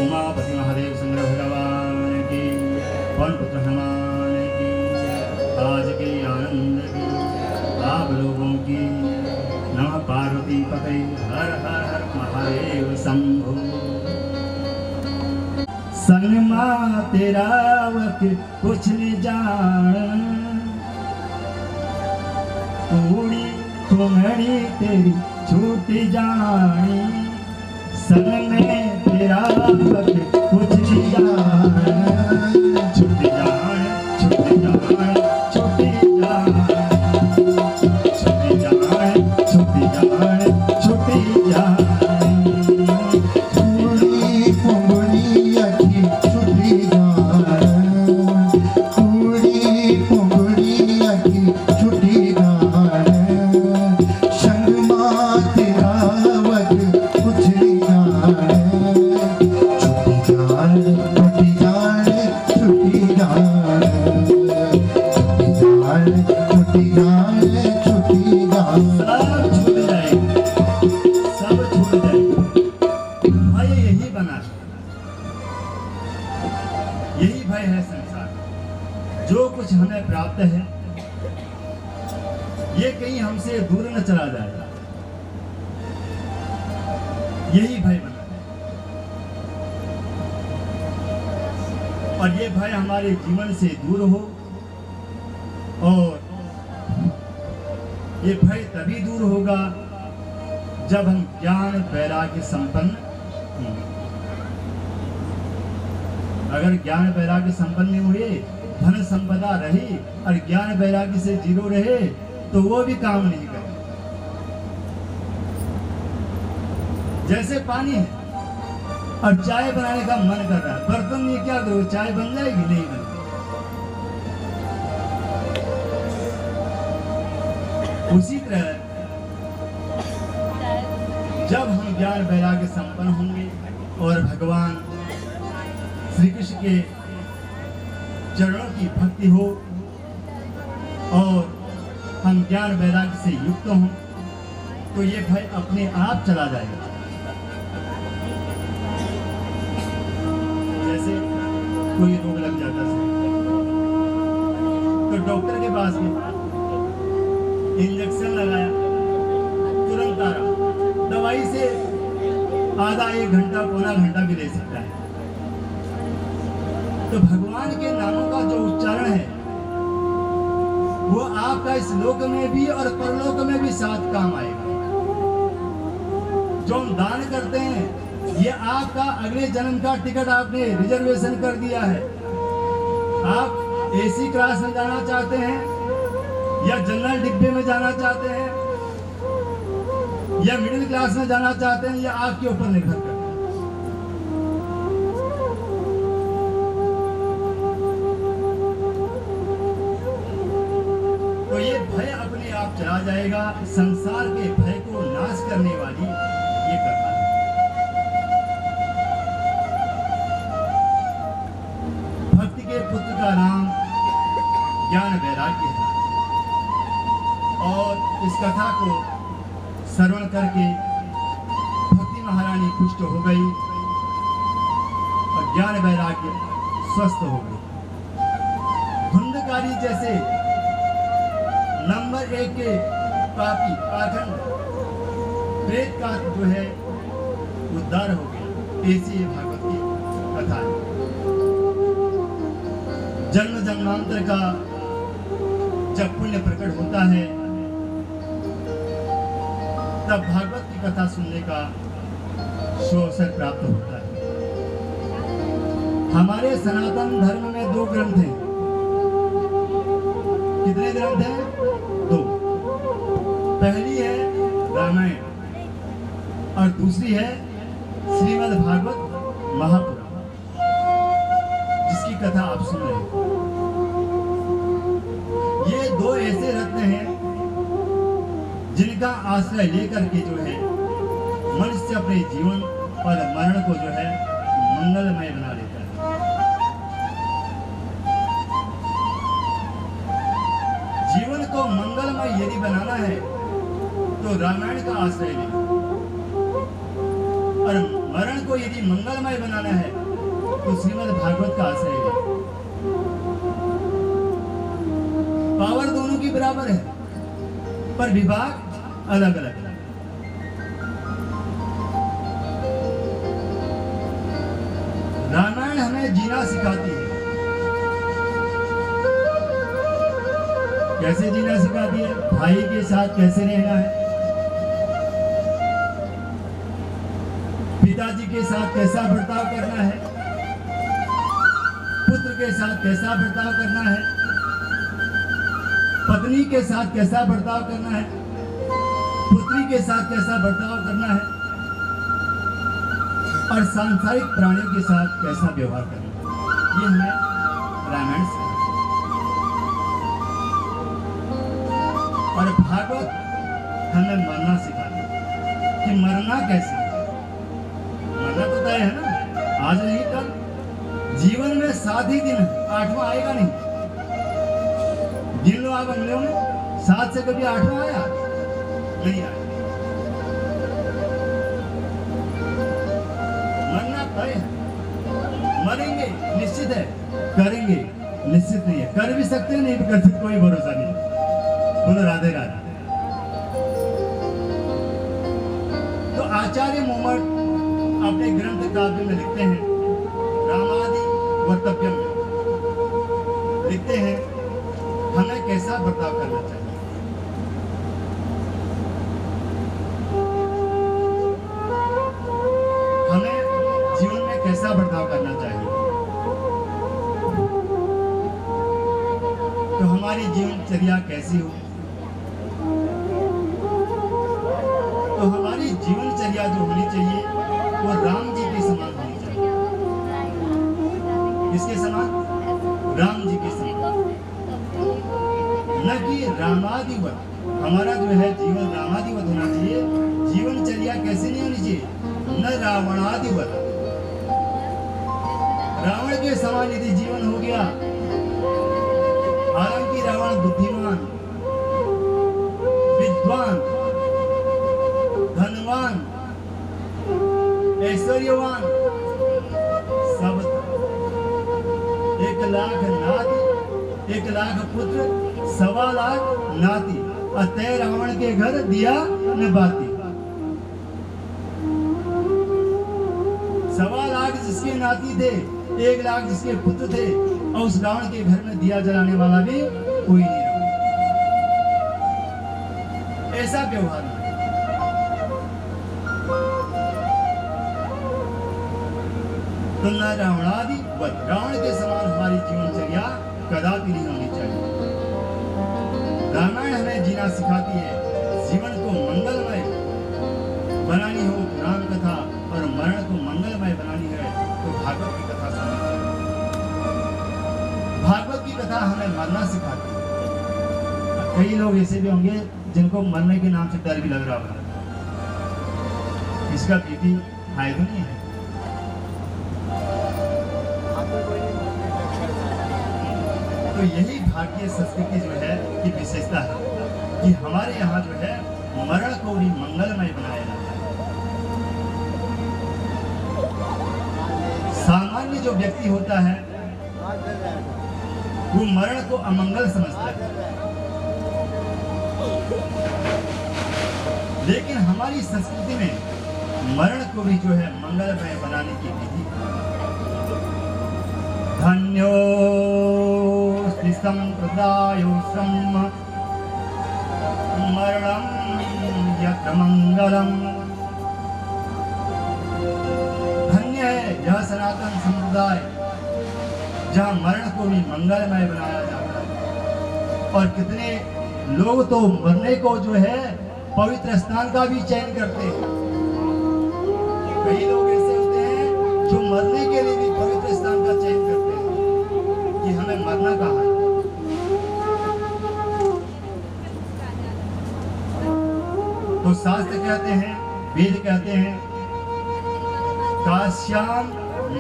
उमापति महादेव सुंदर भगवान की, पवन पुत्र हनुमान की, आज के आनंद की, आप लोगों की। नमः पार्वती पते, हर हर हर महादेव शंभो। संग मां तेरा वक्त कुछ न जान, पूरी तुम्हारी तेरी छूटी जानी। संग में तेरा वक्त कुछ न जान, छूटी जान छूटी जान छूटी जान, छूटी जान छूटी जान छूटी जान। यही भय है संसार। जो कुछ हमें प्राप्त है ये कहीं हमसे दूर न चला जाए, यही भय बना है। और ये भय हमारे जीवन से दूर हो, और ये भय तभी दूर होगा जब हम ज्ञान वैराग्य संपन्न होंगे। अगर ज्ञान वैराग्य संपन्न हुए, धन संपदा रही और ज्ञान वैराग्य से जीरो रहे, तो वो भी काम नहीं करे। जैसे पानी है और चाय बनाने का मन कर रहा है, बर्तन में क्या करो, चाय बन जाएगी? नहीं बनेगी। उसी तरह जब हम ज्ञान वैराग्य संपन्न होंगे और भगवान श्री कृष्ण के चरणों की भक्ति हो और हम ज्ञान वैराग्य से युक्त हों, तो ये भय अपने आप चला जाएगा। जैसे कोई रोग लग जाता है तो डॉक्टर के पास गए, इंजेक्शन लगाया, तुरंत आराम। दवाई से आधा एक घंटा पौना घंटा भी ले सकता है। तो भगवान के नामों का जो उच्चारण है वो आपका इस लोक में भी और परलोक में भी साथ काम आएगा। जो हम दान करते हैं ये आपका अगले जन्म का टिकट आपने रिजर्वेशन कर दिया है। आप एसी क्लास में जाना चाहते हैं या जनरल डिब्बे में जाना चाहते हैं या मिडिल क्लास में जाना चाहते हैं, या आपके ऊपर निर्भर करता है। तो ये भय अपने आप चला जाएगा। संसार के भय को नाश करने वाली ये कथा है। भक्ति के पुत्र का नाम ज्ञान वैराग्य है, और इस कथा को श्रवण करके भक्ति महारानी पुष्ट हो गई और ज्ञान वैराग्य स्वस्थ हो गई। धुंधकारी जैसे नंबर 1 के पापी पाखंड प्रेत का जो है उद्धार हो गया। ऐसी भागवत की कथा है। जन्म जन्मांतर का जब पुण्य प्रकट होता है तब भागवत की कथा सुनने का अवसर प्राप्त होता है। हमारे सनातन धर्म में 2 ग्रंथ हैं। कितने ग्रंथ हैं? 2। पहली है रामायण और दूसरी है श्रीमद् भागवत महापुराण, जिसकी कथा आप सुन रहे हैं। ये 2 ऐसे रत्न हैं जिनका आश्रय लेकर के जो है मनुष्य अपने जीवन और मरण को जो है मंगलमय बना लेता है। जीवन मंगलमय यदि बनाना है तो रामायण का आश्रय लें, और मरण को यदि मंगलमय बनाना है तो श्रीमद् भागवत का आश्रय लें। पावर दोनों की बराबर है, पर विभाग अलग अलग है। रामायण हमें जीना सिखाती है। कैसे जीना सिखाती है? भाई के साथ कैसे रहना है, पिताजी के साथ कैसा बर्ताव करना है, पुत्र के साथ कैसा बर्ताव करना है, पत्नी के साथ कैसा बर्ताव करना है, पुत्री के साथ कैसा बर्ताव करना है, और सांसारिक प्राणियों के साथ कैसा व्यवहार करना है। ये हमें रामायण से, और भागवत हमें मरना सिखाता है कि मरना कैसे। मरना तो तय है ना, आज नहीं कल। जीवन में 7 ही दिन, 8वां आएगा नहीं। गिन लो आप अंगलियों में, 7 से कभी 8वां आया नहीं आया। मरना तय है, मरेंगे निश्चित है, करेंगे निश्चित नहीं है। कर भी सकते हैं, नहीं भी कर सकते, कोई भरोसा नहीं। बोलो राधे राधे। तो आचार्य मोमट अपने ग्रंथ काव्य में लिखते हैं, रामादि वर्तव्यम में लिखते हैं हमें कैसा बर्ताव करना चाहिए। हमें जीवन में कैसा बर्ताव करना चाहिए। तो हमारी जीवनचर्या कैसी हो, तो हमारी जीवनचर्या जो होनी चाहिए वो राम जी के समान होनी चाहिए। किसके समान? राम जी के समान, न कि रामादिवत। हमारा जो है जीवन रामादिवत होना चाहिए। जीवनचर्या कैसे नहीं होनी चाहिए? न रावणादिवत। रावण के समान यदि जीवन हो गया, हालांकि रावण बुद्धिमान, विद्वान, धनवान, ऐश्वर्यवान सब था। 1 लाख नाती, 1 लाख पुत्र, 1.25 लाख नाती, अतः रावण के घर दिया न बाती। 1.25 लाख जिसके नाती थे, 1 लाख जिसके पुत्र थे, और उस रावण के घर में दिया जलाने वाला भी कोई नहीं रहा। ऐसा व्यवहार है। तो न रावणादि वत, रावण के समान हमारी जीवनचर्या कदापि नहीं होनी चाहिए। रामायण हमें जीना सिखाती है। जीवन को मंगलमय बनानी हो राम कथा, और मरण को मंगलमय बनानी है तो भागवत की कथा सुननी चाहिए। भागवत की कथा हमें मरना सिखाती है। कई लोग ऐसे भी होंगे जिनको मरने के नाम से डर भी लग रहा होगा। इसका बीपी हाई तो नहीं है। तो यही भारतीय संस्कृति जो है की विशेषता है कि हमारे यहाँ जो है मरण को भी मंगलमय बनाया जाता है। सामान्य जो व्यक्ति होता है वो मरण को अमंगल समझता है, लेकिन हमारी संस्कृति में मरण को भी जो है मंगलमय बनाने की विधि है। धन्यो संप्रदायोऽसम् मरणं यत्र मंगलम। धन्य है यह सनातन संप्रदाय जहाँ मरण को भी मंगलमय बनाया जाता है। और कितने लोग तो मरने को जो है पवित्र स्थान का भी चयन करते हैं। कई लोग ऐसे होते हैं जो मरने के लिए भी पवित्र स्थान का चयन करते हैं कि हमें मरना कहाँ है। तो शास्त्र कहते हैं, वेद कहते हैं, काश्याम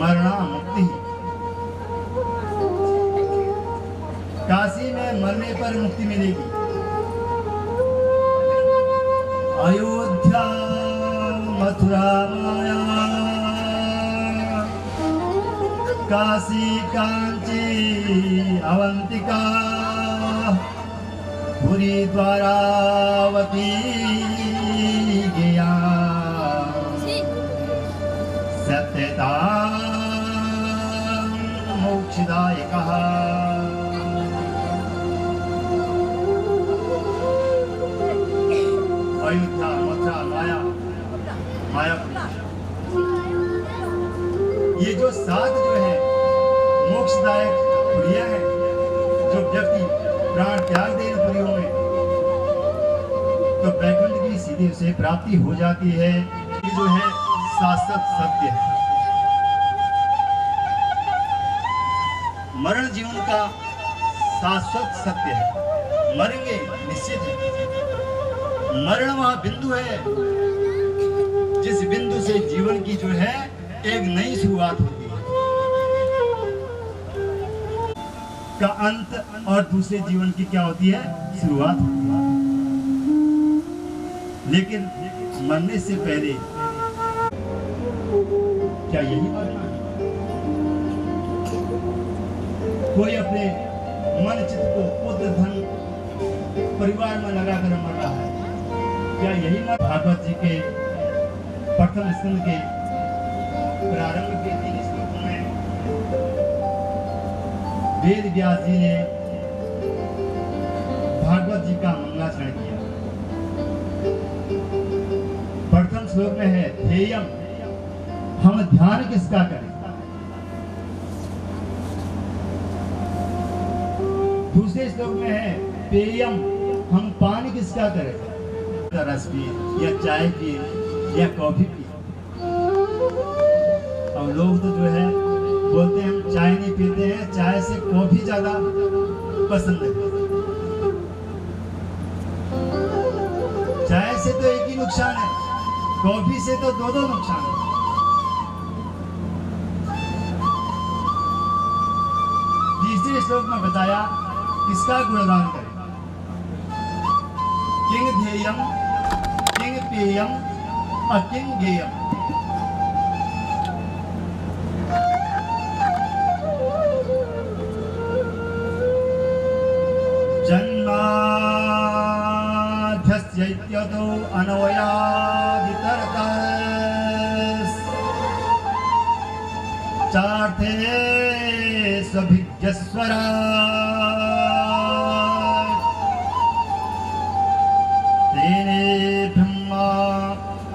मरणा मुक्ति। काशी में मरने पर मुक्ति मिलेगी। अयोध्या मथुरा माया काशी कांची अवंतिका पुरी द्वारावती गया सत्यता मोक्षदायकः अयोध्या मथुरा मायापुरी ये जो सात जो है मोक्षदायक पुरिया है, जो व्यक्ति प्राण त्याग दे इन पुरियों में तो वैकुंठ की सीधी उसे प्राप्ति हो जाती है। ये जो है शाश्वत सत्य है। मरण जीवन का शाश्वत सत्य है। मरेंगे निश्चित है। मरण वह बिंदु है जिस बिंदु से जीवन की जो है एक नई शुरुआत होती है का अंत, और दूसरे जीवन की क्या होती है? शुरुआत होती है। लेकिन मरने से पहले क्या यही मरना है? कोई अपने मन चित्त को पुत्र धन परिवार में लगाकर मर रहा है, क्या यही मर? भागवत जी के प्रथम स्कंद के प्रारंभ के 3 श्लोकों में वेद व्यास जी ने भागवत जी का मंगलाचरण किया। प्रथम श्लोक में है ध्येयम, हम ध्यान किसका करें? दूसरे श्लोक में है पेयम, हम पानी किसका करें? रस पिए या चाय पिए या कॉफी पिए। अब लोग तो जो है बोलते हैं हम चाय नहीं पीते हैं, चाय से कॉफी ज्यादा पसंद है। चाय से तो एक ही नुकसान है, कॉफी से तो दो नुकसान है। तीसरे श्लोक में बताया किसका गुणगान करें? King ध्येयम, king पेयम, अकिंग गेयम। जन्माध्यस्यैत्यतो अन्वयादितरतस् चार्थे स्वभिज्ञस्वरा तेने ब्रह्मा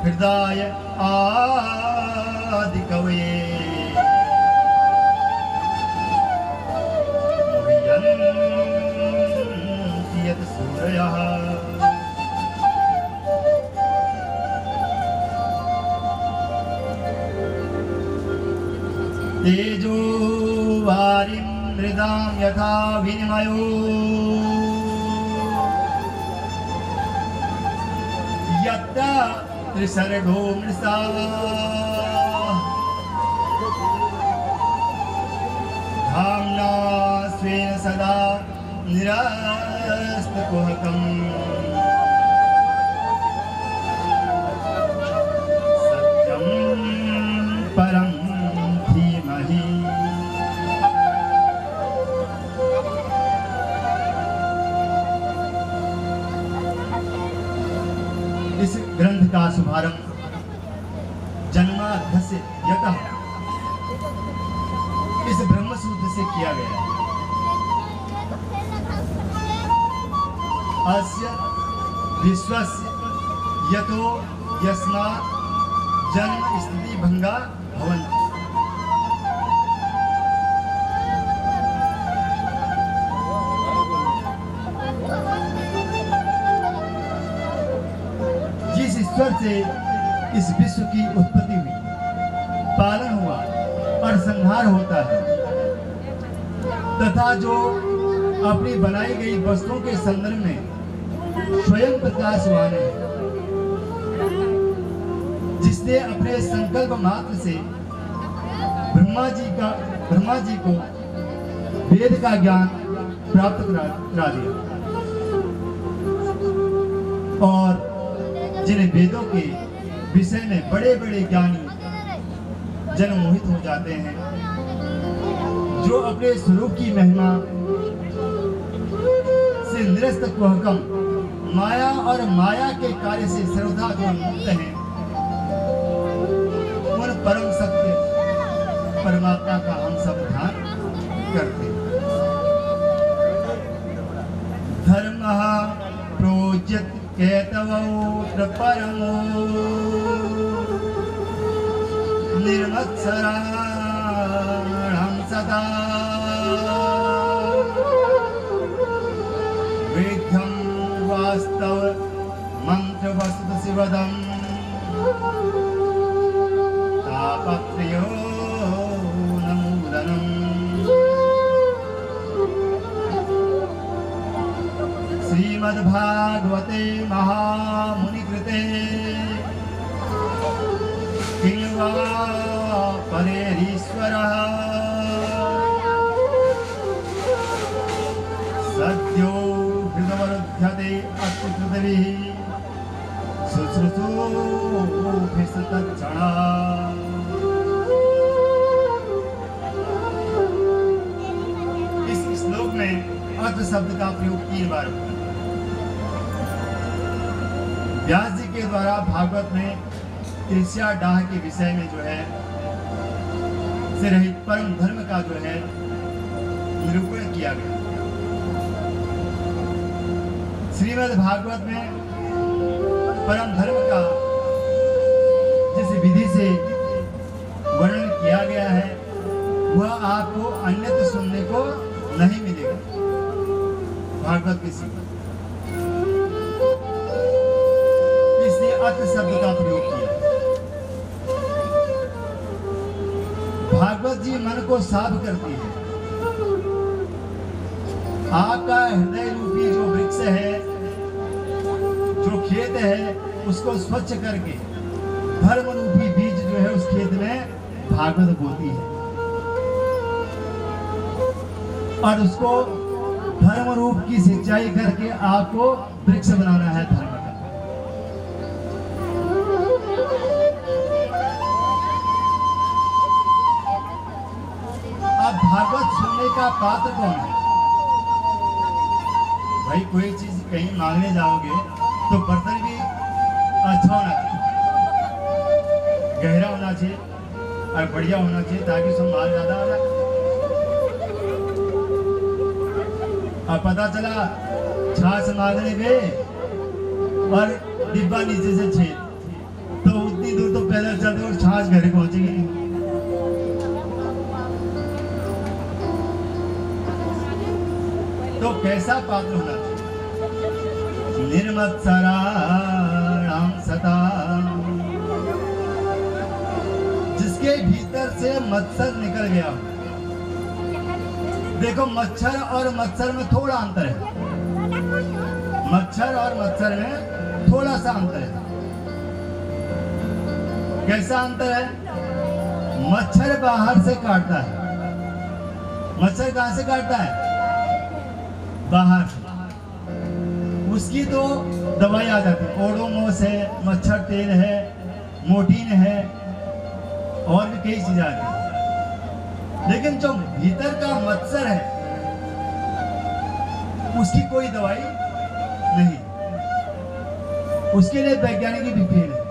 हृदय आदिकवये मुह्यन्ति यत् सूरयः तेजो वारिं मृदां यथा विनिमयो यत्र त्रिसर्गो मृषा धाम्ना स्वेन सदा निरस्तकुहकम् सत्यं परं धीमहि। इस ग्रंथ का शुभारंभ जन्माध्यस्य यतः इस ब्रह्मसूत्र से किया गया है। अस्य विश्वस्य यतो यस्मात् जन्म स्थिति भंगा भवन्ति। जिस ईश्वर से इस विश्व की उत्पत्ति हुई, पालन हुआ और संहार होता है, तथा जो अपनी बनाई गई वस्तुओं के संदर्भ में स्वयं प्रकाशवान है, जिसने अपने संकल्प मात्र से ब्रह्मा जी को वेद का ज्ञान प्राप्त करा दिया और जिन वेदों के विषय में बड़े बड़े ज्ञानी जनमोहित हो जाते हैं, जो अपने स्वरूप की महिमा से निरस्त कुहकम माया और माया के कार्य से सर्वथा जो मुक्त हैं, उन परम सत्य परमात्मा का हम सब ध्यान करते हैं। धर्म प्रोज्यत केतवोऽत्र परमो निर्मत्सराणां सदा वेद्यं वास्तव मंत्रवस्तु शिवदं तापत्रयो नमूदनम्। श्रीमद्भागवते महामुनिकृते किं वा परेरीश्वरः सद्यो हृदवरुध्यते अस्तु पृथिवीः शुश्रूषोभिस्तत्क्षणा। इस श्लोक में अर्थ शब्द का प्रयोग 3 बार होता है। व्यास जी के द्वारा भागवत में ईर्ष्या डाह के विषय में जो है से रहित परम धर्म का जो है निरूपण किया गया। श्रीमद् भागवत में परम धर्म का जिस विधि से वर्णन किया गया है वह आपको अन्यत्र सुनने को नहीं मिलेगा। भागवत के सीमा इसलिए अर्थ शब्द का प्रयोग किया। भागवत जी मन को साफ करती है। आपका हृदय रूपी जो वृक्ष है, जो खेत है, उसको स्वच्छ करके धर्म रूपी बीज जो है उस खेत में भागवत बोती है और उसको धर्म रूप की सिंचाई करके आपको वृक्ष बनाना है धर्म का। अब भागवत सुनने का पात्र कौन है? भाई कोई चीज कहीं मांगने जाओगे तो बर्तन भी अच्छा होना चाहिए, गहरा होना चाहिए और बढ़िया होना चाहिए ताकि उसमें माल ज्यादा आ जाए। और पता चला छाछ मांगने गए और डिब्बा नीचे से छेद, तो उतनी दूर तो पैदल चलते और छाछ घर पहुंचेगी। तो कैसा पात्र होना चाहिए? निर्मत्सराणां सदा, जिसके भीतर से मत्सर निकल गया हो। देखो मच्छर और मत्सर में थोड़ा अंतर है, मच्छर और मत्सर में थोड़ा सा अंतर है। कैसा अंतर है? मच्छर बाहर से काटता है। मच्छर कहां से काटता है? बाहर से। उसकी तो दवाई आ जाती है, ओडोमोस है, मच्छर तेल है, मोटीन है और भी कई चीजें आती है। लेकिन जो भीतर का मत्सर है उसकी कोई दवाई नहीं, उसके लिए वैज्ञानिक भी फेल है।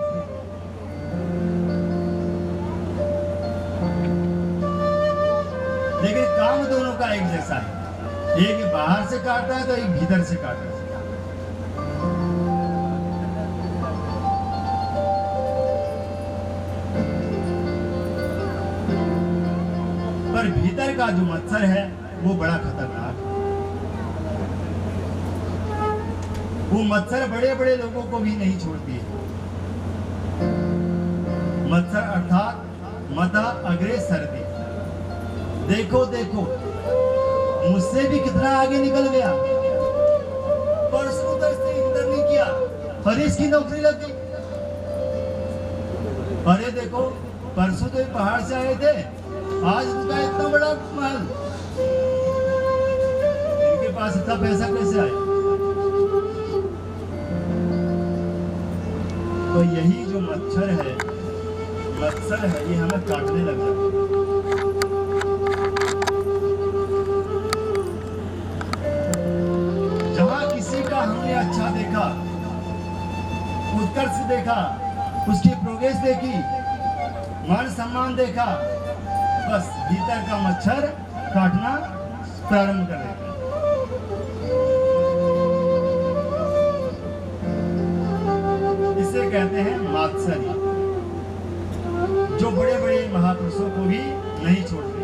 लेकिन काम दोनों का एक जैसा है, एक बाहर से काटता है तो एक भीतर से काटता है। पर भीतर का जो मच्छर है वो बड़ा खतरनाक है। वो मच्छर बड़े बड़े लोगों को भी नहीं छोड़ती है। मच्छर अर्थात मता अग्रे सर्दी। देखो देखो मुझसे भी कितना आगे निकल गया, परसों तक से इंटर नहीं किया पर इसकी नौकरी लग गई। अरे देखो परसों तो पहाड़ से आए थे, आज उनका इतना बड़ा महल, इनके पास इतना पैसा कैसे आया? तो यही जो मच्छर है ये हमें काटने लग जाता है। जहां किसी का हमने अच्छा देखा, उत्कर्ष देखा, उसकी प्रोग्रेस देखी, मान सम्मान देखा, बस भीतर का मच्छर काटना प्रारंभ कर देता। इसे कहते हैं मात्सर्य, जो बड़े बड़े महापुरुषों को भी नहीं छोड़ते।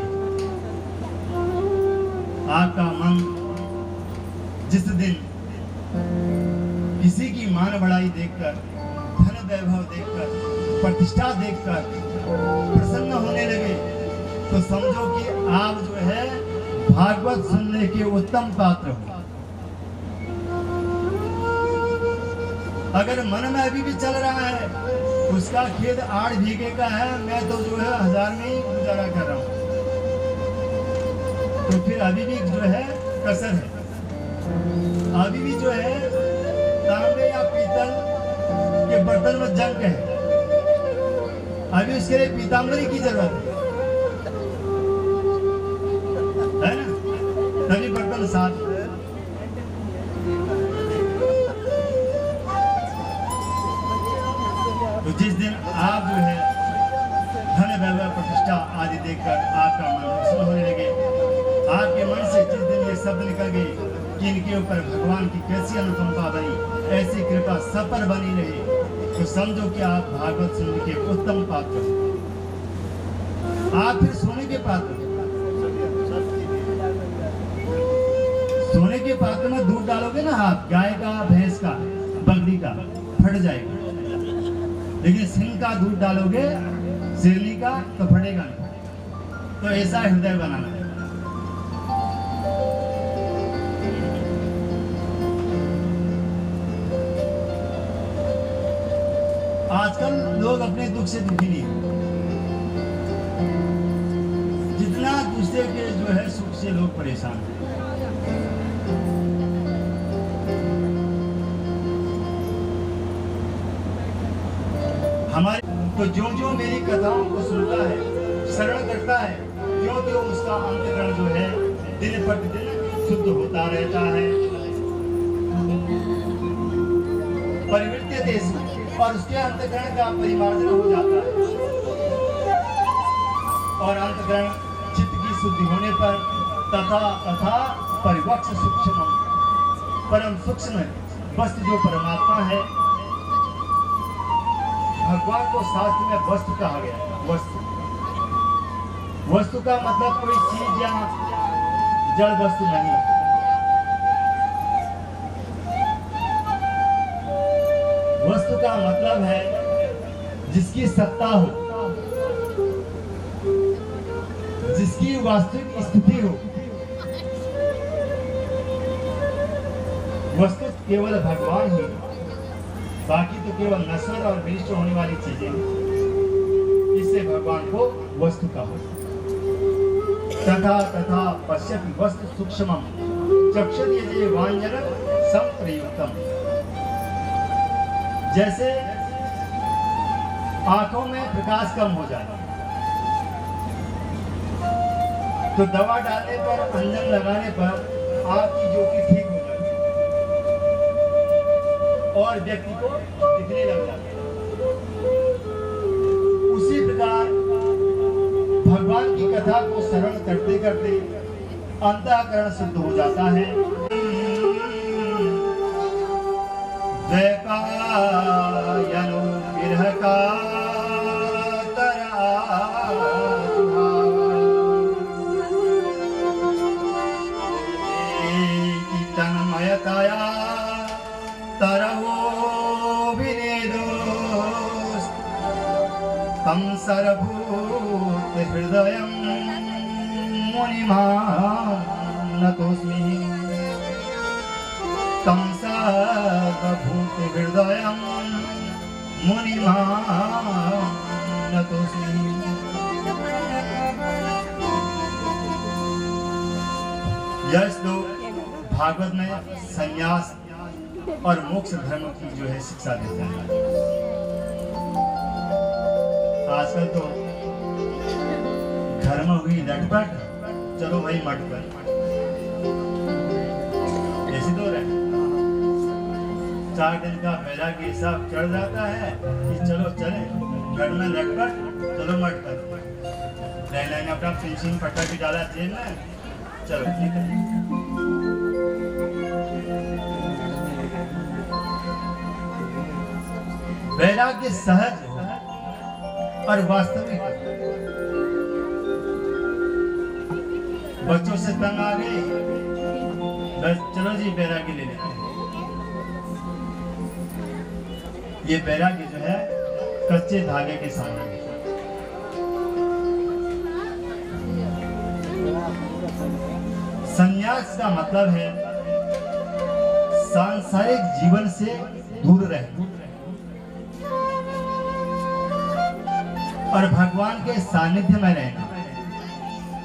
आपका मन जिस दिन किसी की मान बढ़ाई देखकर, धन वैभव देखकर, प्रतिष्ठा देखकर प्रसन्न होने लगे, तो समझो कि आप जो है भागवत सुनने के उत्तम पात्र हो। अगर मन में अभी भी चल रहा है, उसका खेद 8 बीघे का है, मैं तो जो है 1000 में ही गुजारा कर रहा हूं, तो फिर अभी भी जो है कसर है। अभी भी जो है तांबे या पीतल के बर्तन में जंग है, अभी उसके लिए पीतांबरी की जरूरत है ना, तभी बर्तन साफ। तो जिस दिन आप जो है धन वैभव प्रतिष्ठा आदि देखकर आपका मन प्रसन्न होने लगे, आपके मन से जिस दिन ये शब्द निकल गए कि इनके ऊपर भगवान की कैसी अनुकंपा बनी, ऐसी कृपा सब पर बनी रही, तो समझो कि आप भागवत सुनने के उत्तम पात्र हो। आप फिर सोने के पात्र, सोने के पात्र में दूध डालोगे ना आप, गाय का, भैंस का, बकरी का, फट जाएगा। लेकिन सिंह का दूध डालोगे, शेरनी का, तो फटेगा नहीं। तो ऐसा हृदय बनाना है। आजकल लोग अपने दुख से दुखी नहीं है, जितना दूसरे के जो है सुख से लोग परेशान हैं। हमारे तो जो मेरी कथाओं को सुनता है, श्रवण करता है, त्यों उसका अंतःकरण जो है दिन प्रतिदिन शुद्ध होता रहता है। परिवर्तित देश और उसके अंतःकरण का परिमार्जन हो जाता है, और अंतःकरण चित्त की शुद्धि होने पर तथा परिवक्ष सूक्ष्म, परम सूक्ष्म वस्तु जो परमात्मा है, भगवान को शास्त्र में वस्तु कहा गया। वस्तु का मतलब कोई चीज या जड़ वस्तु नहीं। वस्तु का मतलब है जिसकी सत्ता हो, जिसकी वास्तविक स्थिति हो। वस्तु केवल भगवान ही, बाकी तो केवल नश्वर और विनिष्ट होने वाली चीजें हैं। इससे भगवान को वस्तु कहा। तथा पश्यति वस्तु सूक्ष्मम चक्षुर् यजे वाञ्छनं संप्रयुक्तम। जैसे आंखों में प्रकाश कम हो जाए तो दवा डालने पर, अंजन लगाने पर आंख की ज्योति ठीक हो जाती है और व्यक्ति को दिखने लग जाता है। उसी प्रकार भगवान की कथा को श्रवण करते करते अंतःकरण शुद्ध हो जाता है। दैकायनो विरह का तन्मयतया तरवो विनेदोस् तं सर्वभूत हृदयं मुनिमानतोऽस्मि। तं सर्वभूत हृदयं मुनिमानतोऽस्मि। यह श्लोक भागवत में संन्यास और मोक्ष धर्म की जो है शिक्षा देता है। आजकल तो घर में हुई लटपट, चलो भाई मट पर ऐसी तो रहे 4 दिन का बैरागी हिसाब चढ़ जाता है कि चलो चले, घर में लटपट, चलो मट पर ने अपना फिनिशिंग पट्टा भी डाला जेब में, चलो ठीक है। वैराग्य सहज और वास्तविक। बच्चों से तंग आ गए, बस चलो जी वैराग्य ले लेते हैं। ये वैराग्य जो है कच्चे धागे के समान है। संन्यास का मतलब है सांसारिक जीवन से दूर रहना और भगवान के सानिध्य में रहना,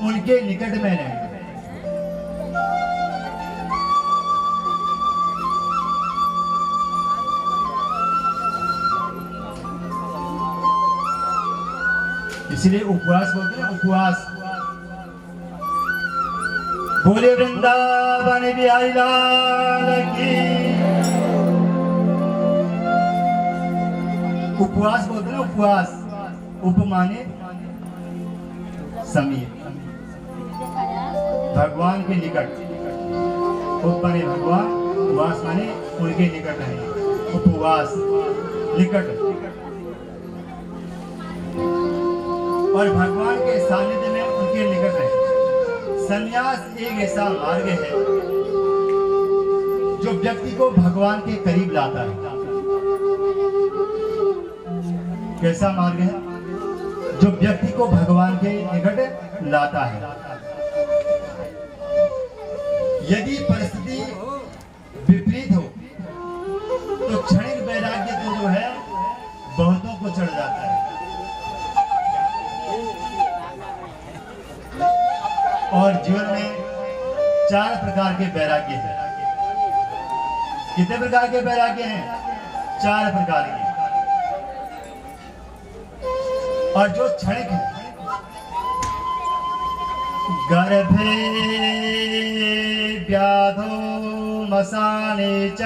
उनके निकट में रहना। इसलिए उपवास बोलते हैं, उपवास। बोले वृंदावन बिहारी लाल की। उपवास बोलते हैं, उपवास। उप माने समीप, भगवान के निकट। उप माने भगवान, उपवास माने उनके निकट है। उपवास निकट और भगवान के सानिध्य में उनके निकट है। संन्यास एक ऐसा मार्ग है जो व्यक्ति को भगवान के करीब लाता है। कैसा मार्ग है? जो व्यक्ति को भगवान के निकट लाता है। यदि परिस्थिति विपरीत हो तो क्षणिक वैराग्य तो जो है बहुतों को चढ़ जाता है। और जीवन में 4 प्रकार के वैराग्य हैं। कितने प्रकार के वैराग्य हैं? 4 प्रकार के। और जो क्षणिक है, गर्भे व्याधो मसाने च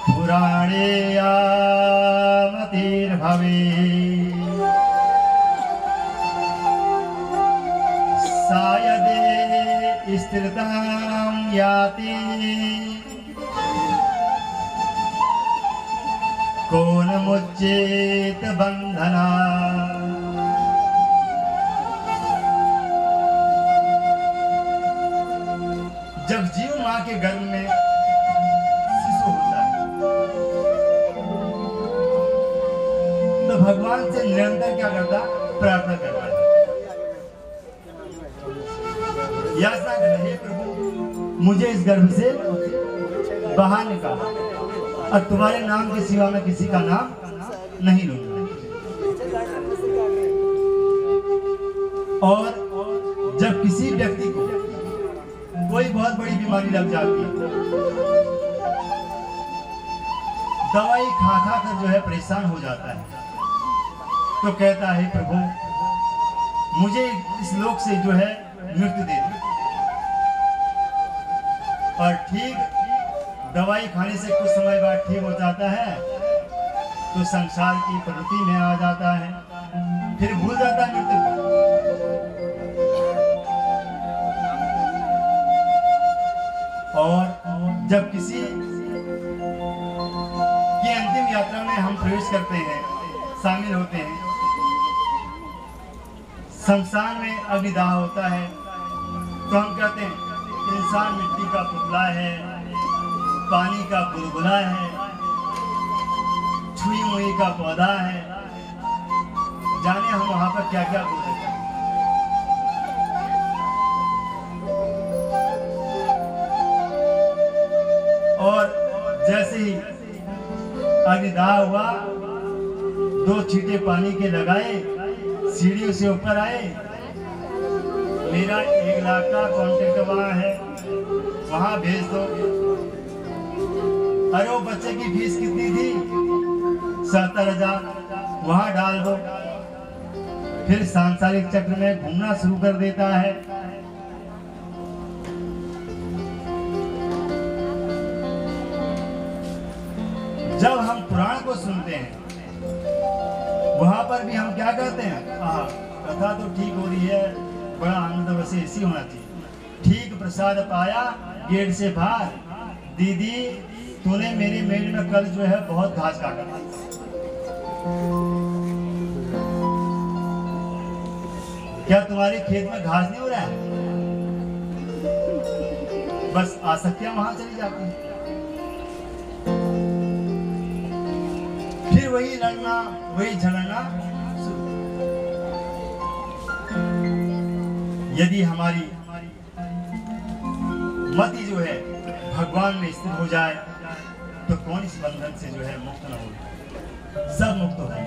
पुराणे यामतिर्भवे सायदे स्थिरतां याति को न मुच्येत बंधना। जब जीव मां के गर्भ में शिशु होता है तो भगवान से निरंतर क्या करता? प्रार्थना करता है, याचना करता है, प्रभु मुझे इस गर्भ से बाहर निकालो और तुम्हारे नाम के सिवा मैं किसी का नाम नहीं लूंगा। और जब किसी व्यक्ति को कोई बहुत बड़ी बीमारी लग जाती है, दवाई खा खा कर जो है परेशान हो जाता है, तो कहता है प्रभु मुझे इस लोक से जो है मृत्यु दे दो। और ठीक दवाई खाने से कुछ समय बाद ठीक हो जाता है तो संसार की प्रवृत्ति में आ जाता है, फिर भूल जाता है मृत्यु को। और जब किसी की अंतिम यात्रा में हम प्रवेश करते हैं, शामिल होते हैं, शमशान में अग्निदाह होता है, तो हम कहते हैं इंसान मिट्टी का पुतला है, पानी का बुलबुला है, छुई मुई का पौधा है। जाने हम वहां पर क्या क्या बोलते हैं। और जैसे ही अग्निदाह हुआ, 2 छींटे पानी के लगाए, सीढ़ियों से ऊपर आए, मेरा 1 लाख का कॉन्ट्रैक्ट वहां है, वहां भेज दो। अरे वो बच्चे की फीस कितनी थी? 70,000 वहां डाल दो। फिर सांसारिक चक्र में घूमना शुरू कर देता है। जब हम पुराण को सुनते हैं वहां पर भी हम क्या कहते हैं, कथा तो ठीक हो रही है, बड़ा आनंद, वैसे ऐसी होना चाहिए। ठीक प्रसाद पाया गेट से बाहर, दीदी तूने मेरे मेड़ में कल जो है बहुत घास काटा। क्या तुम्हारे खेत में घास नहीं हो रहा है? बस आसक्तियां वहां चली जाती हैं। फिर वही लड़ना, वही झगड़ना। यदि हमारी मति जो है भगवान में स्थिर हो जाए तो कौन इस बंधन से जो है मुक्त न हो, सब मुक्त हो जाए।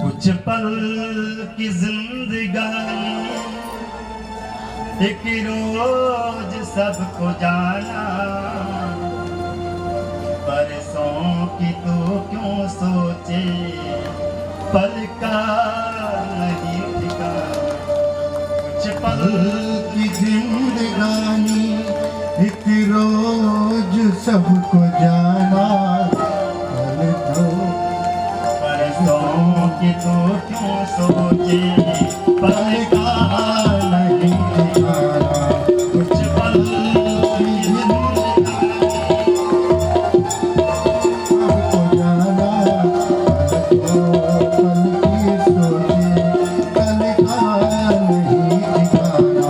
कुछ पल की जिंदगानी एक रोज सबको जाना, परसों की तो क्यों सोचे, पल का नहीं ठिकाना। कुछ पल की जिंदगानी एक रोज सबको जाना, पल तो परसों की तो क्यों सोचे, पल का नहीं ठिकाना। कुछ पल की जिंदगानी सबको जाना, पल तो पल की सोचे, पल का नहीं ठिकाना।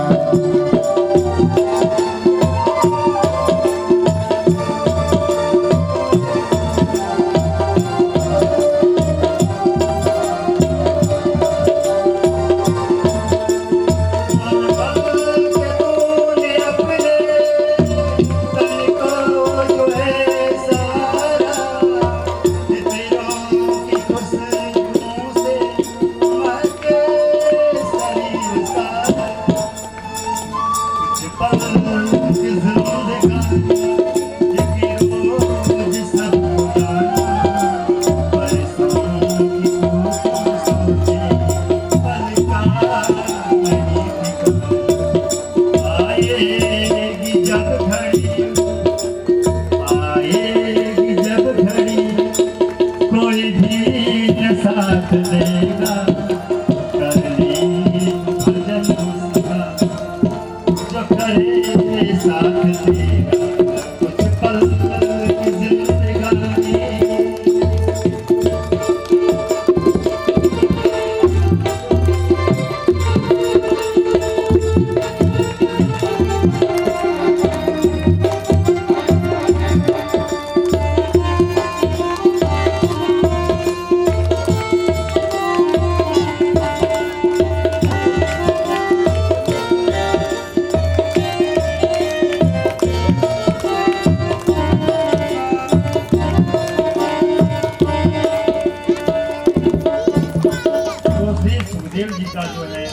सुखदेव जी का जो है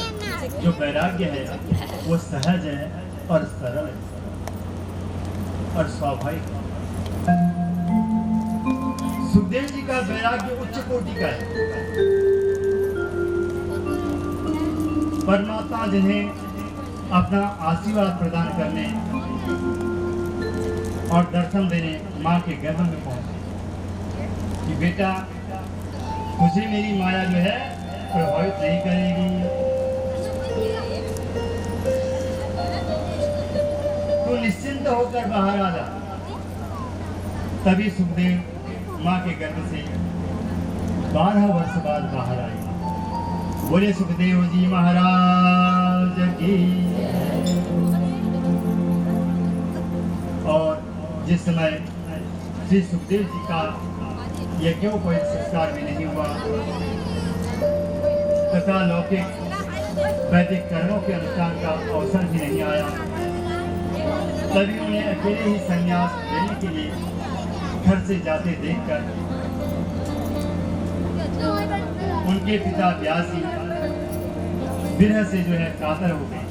जो वैराग्य है वो सहज है और सरल है और स्वाभाविक है। सुखदेव जी का वैराग्य उच्च कोटि का है। परमात्मा जिन्हें अपना आशीर्वाद प्रदान करने और दर्शन देने माँ के गर्भ में पहुंचे कि बेटा तुझे मेरी माया जो है प्रभावित नहीं करेगी, तू निश्चिंत होकर बाहर आ जा। तभी सुखदेव माँ के गर्भ से 12 वर्ष बाद बाहर आए। बोले सुखदेव जी महाराज की। और जिस समय श्री सुखदेव जी का यज्ञोपवीत संस्कार भी नहीं हुआ तथा लौकिक वैदिक कर्मों के अनुष्ठान का अवसर भी नहीं आया, तभी उन्हें अकेले ही संन्यास लेने के लिए घर से जाते देखकर उनके पिता व्यासी विरह से जो है कातर हो गए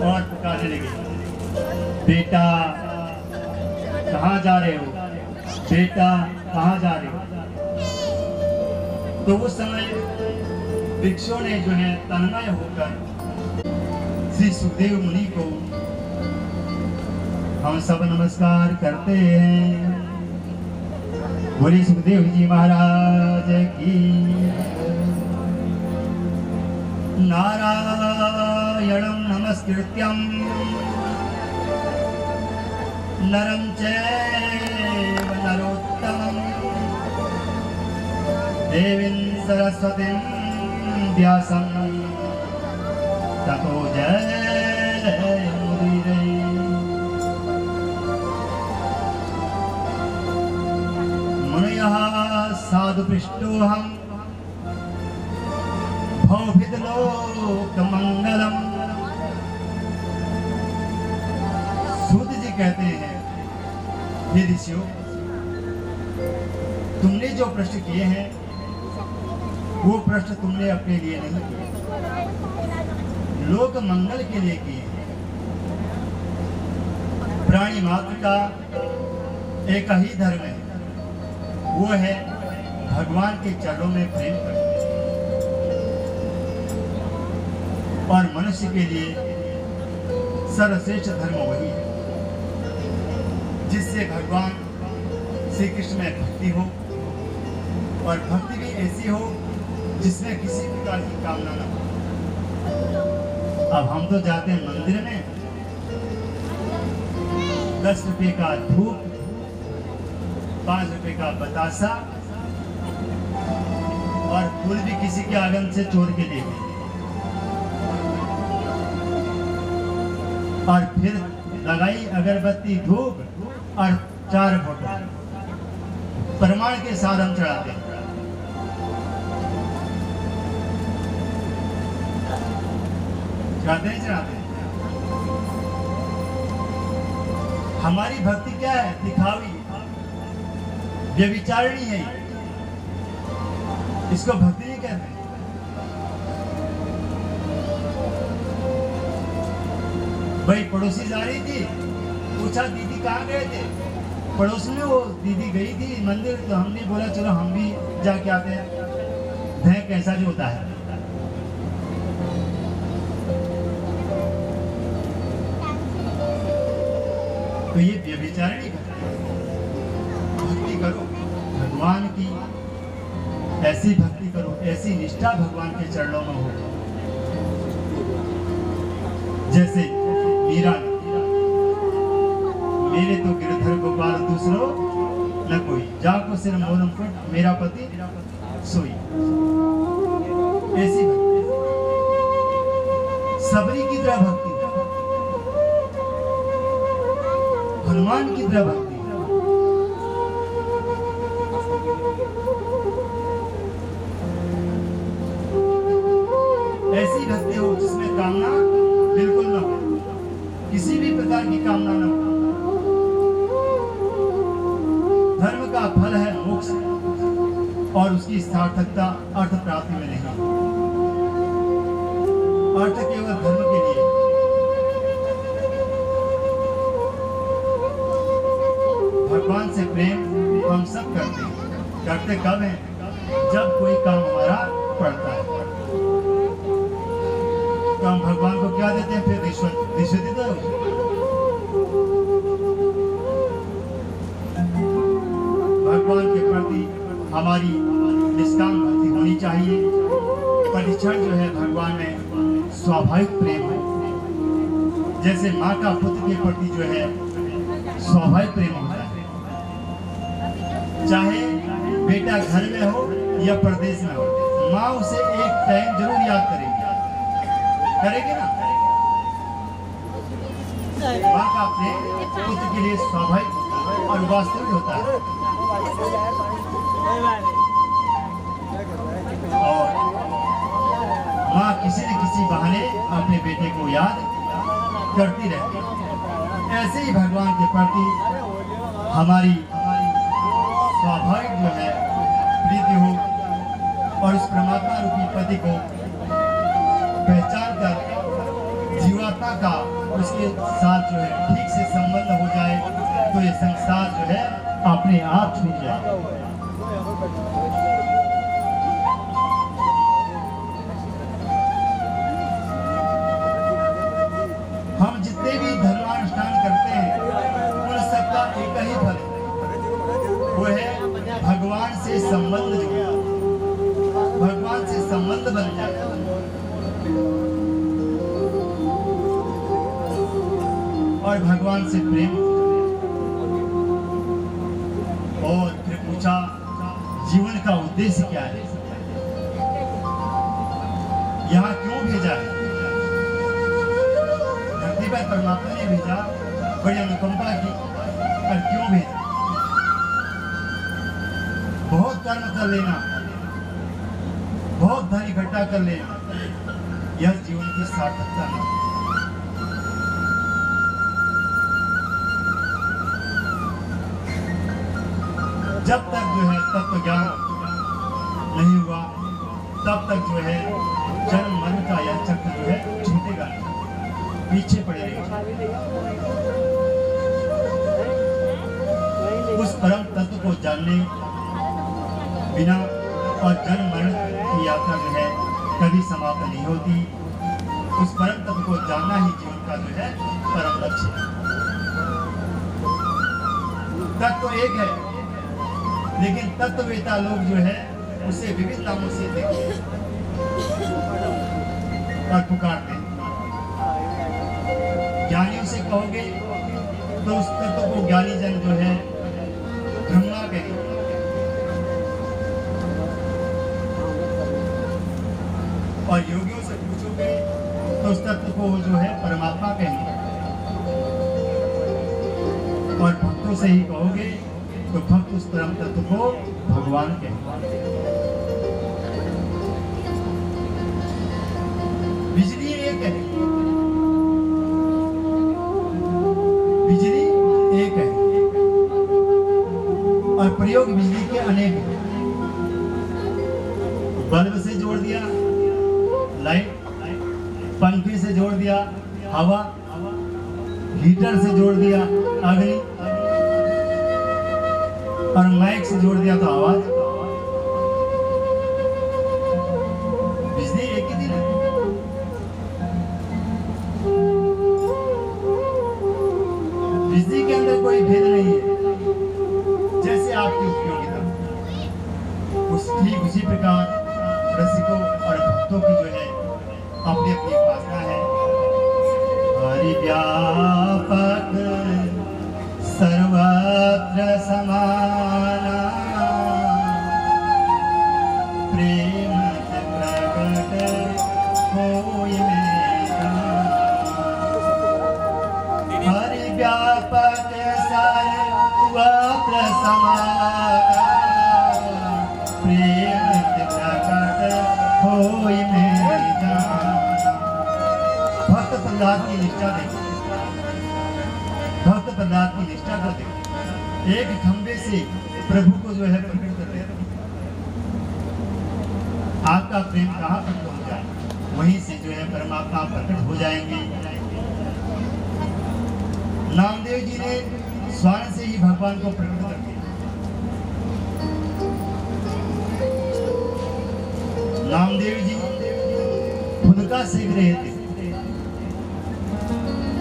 और पुकारने लगे, बेटा कहाँ जा रहे हो बेटा, कहाँ जा रहे हो? तो उस समय वृक्षों ने जो है तन्मय होकर श्री सुखदेव मुनि को हम सब नमस्कार करते हैं। बोले सुखदेव जी महाराज की। नारायणं नमस्कृत्यं नरं चैव नरोत्तमं देवीं सरस्वतीं व्यासं ततो जयमुदीरये। मुनयः साधुपृष्टोऽहं भवभिदलोकमङ्गलम्। सूत जी कहते हैं, हे ऋषियों, तुमने जो प्रश्न किए हैं वो प्रश्न तुमने अपने लिए नहीं किए, लोक मंगल के लिए किए हैं। प्राणी मात्र का एक ही धर्म है, वो है भगवान के चरणों में प्रेम करना। और मनुष्य के लिए सर्वश्रेष्ठ धर्म वही है जिससे भगवान श्री कृष्ण में भक्ति हो, और भक्ति भी ऐसी हो जिसमें किसी प्रकार की कामना न हो। अब हम तो जाते हैं मंदिर में, 10 रुपए का धूप, 5 रुपए का बतासा और फूल भी किसी के आंगन से चोर के लिए गए, और फिर लगाई अगरबत्ती धूप और 4 फोटो प्रमाण के साथ हम चढ़ाते हैं। चढ़ाते हैं। हमारी भक्ति क्या है? दिखावी, व्यभिचारिणी है। इसको भक्ति नहीं कहते। भाई पड़ोसी जा रही थी, पूछा दीदी कहाँ गए थे? पड़ोस में वो दीदी गई थी मंदिर, तो हमने बोला चलो हम भी जाके आते हैं। धैं कैसा जो होता है। तो ये व्यभिचारिणी भक्ति करो, भगवान की ऐसी भक्ति करो, ऐसी निष्ठा भगवान के चरणों में हो। जैसे मीरा ने, मेरे तो गिरधर गोपाल दूसरो न कोई, जाको सिर मोरम फुट मेरा पति सोई। ऐसी भक्ति, सबरी की तरह भक्ति, हनुमान की तरह भक्ति। ऐसी भक्ति हो जिसमें कामना बिल्कुल न हो, किसी भी प्रकार की कामना न हो। धर्म का फल है मोक्ष, और उसकी सार्थकता अर्थ प्राप्ति में नहीं। अर्थ केवल धर्म के लिए। भगवान से प्रेम हम सब करते हैं। करते कब हैं? जब कोई काम हमारा पड़ता है तो हम भगवान को क्या देते हैं? फिर रिश्वत ही दो। भगवान के प्रति हमारी निष्काम भक्ति होनी चाहिए। परीक्षण जो है भगवान में स्वाभाविक प्रेम है। जैसे माँ का पुत्र के प्रति जो है स्वाभाविक प्रेम होता है, चाहे बेटा घर में हो या प्रदेश में हो, माँ उसे एक टाइम जरूर याद करेगी ना। माँ का प्रेम पुत्र के लिए स्वाभाविक और वास्तविक होता है। और माँ किसी न किसी बहाने अपने बेटे को याद करती रहती है। ऐसे ही भगवान के प्रति हमारी स्वाभाविक जो है प्रीति हो, और उस परमात्मा रूपी पति को पहचान कर जीवात्मा का उसके साथ जो है ठीक से संबंध हो जाए, तो ये संसार जो है अपने आप छूट जाए। हम जितने भी धर्मानुष्ठान करते हैं उन सबका एक ही फल है, वो है भगवान से संबंध जोड़ना, भगवान से संबंध बन जाता है। और भगवान से प्रेम। और फिर पूछा जीवन का उद्देश्य क्या है, यहाँ क्यों भेजा है? धरती पर परमात्मा ने भेजा, बड़ी अनुकंपा की, पर क्यों भेजा? बहुत कर्म कर लेना, बहुत धन इकट्ठा कर लेना, यह जीवन की सार्थकता नहीं। जब तक जो है तत्व ज्ञान नहीं हुआ, तब तक जो है जन्म मरण का यह चक्र जो है छूटेगा नहीं, पीछे पड़े रहेगा। उस परम तत्व को जानने बिना और जन्म मरण की यात्रा जो है कभी समाप्त नहीं होती। उस परम तत्व को जानना ही जीवन का जो है परम लक्ष्य है। तत्व एक है, लेकिन तत्ववेता लोग जो है उसे विविध नामों से देखते हैं और पुकारते हैं। ज्ञानियों से कहोगे तो उस तत्व को ज्ञानी जन जो है ब्रह्मा कहेंगे, और योगियों से पूछोगे तो उस तत्व को जो है परमात्मा कहेंगे, और भक्तों से ही कहोगे तो भक्त उस परम तत्व को भगवान कहते हैं। बिजली एक है, बिजली एक है, और प्रयोग बिजली के अनेक हैं। बल्ब से जोड़ दिया लाइट, पंखे से जोड़ दिया हवा, हीटर से जोड़ दिया अग्नि, और माइक से जोड़ दिया तो आवाज। बिजली एक ही दिन है। बिजली के अंदर कोई भेद नहीं है। जैसे आपकी उपयोगिता, ठीक उसी प्रकार रसिकों और भक्तों की जो है अपनी अपनी उपासना है। हरि व्यापक सर्वत्र समाना, प्रेम प्रकट होय मेरा। हरि व्यापक सर्वत्र समाना, प्रेम प्रकट होय मेरा। भक्त प्रहलाद की निष्ठा देखो, भक्त प्रहलाद की निष्ठा को देखो, एक खंबे से प्रभु को जो है प्रकट कर रहे हैं। आपका प्रेम कहाँ प्रकट हो जाए, वहीं से जो है परमात्मा प्रकट हो जाएंगे। नामदेव जी ने स्वर्ण से ही भगवान को प्रकट कर दिया। नामदेव जी फुलका सेक रहे थे,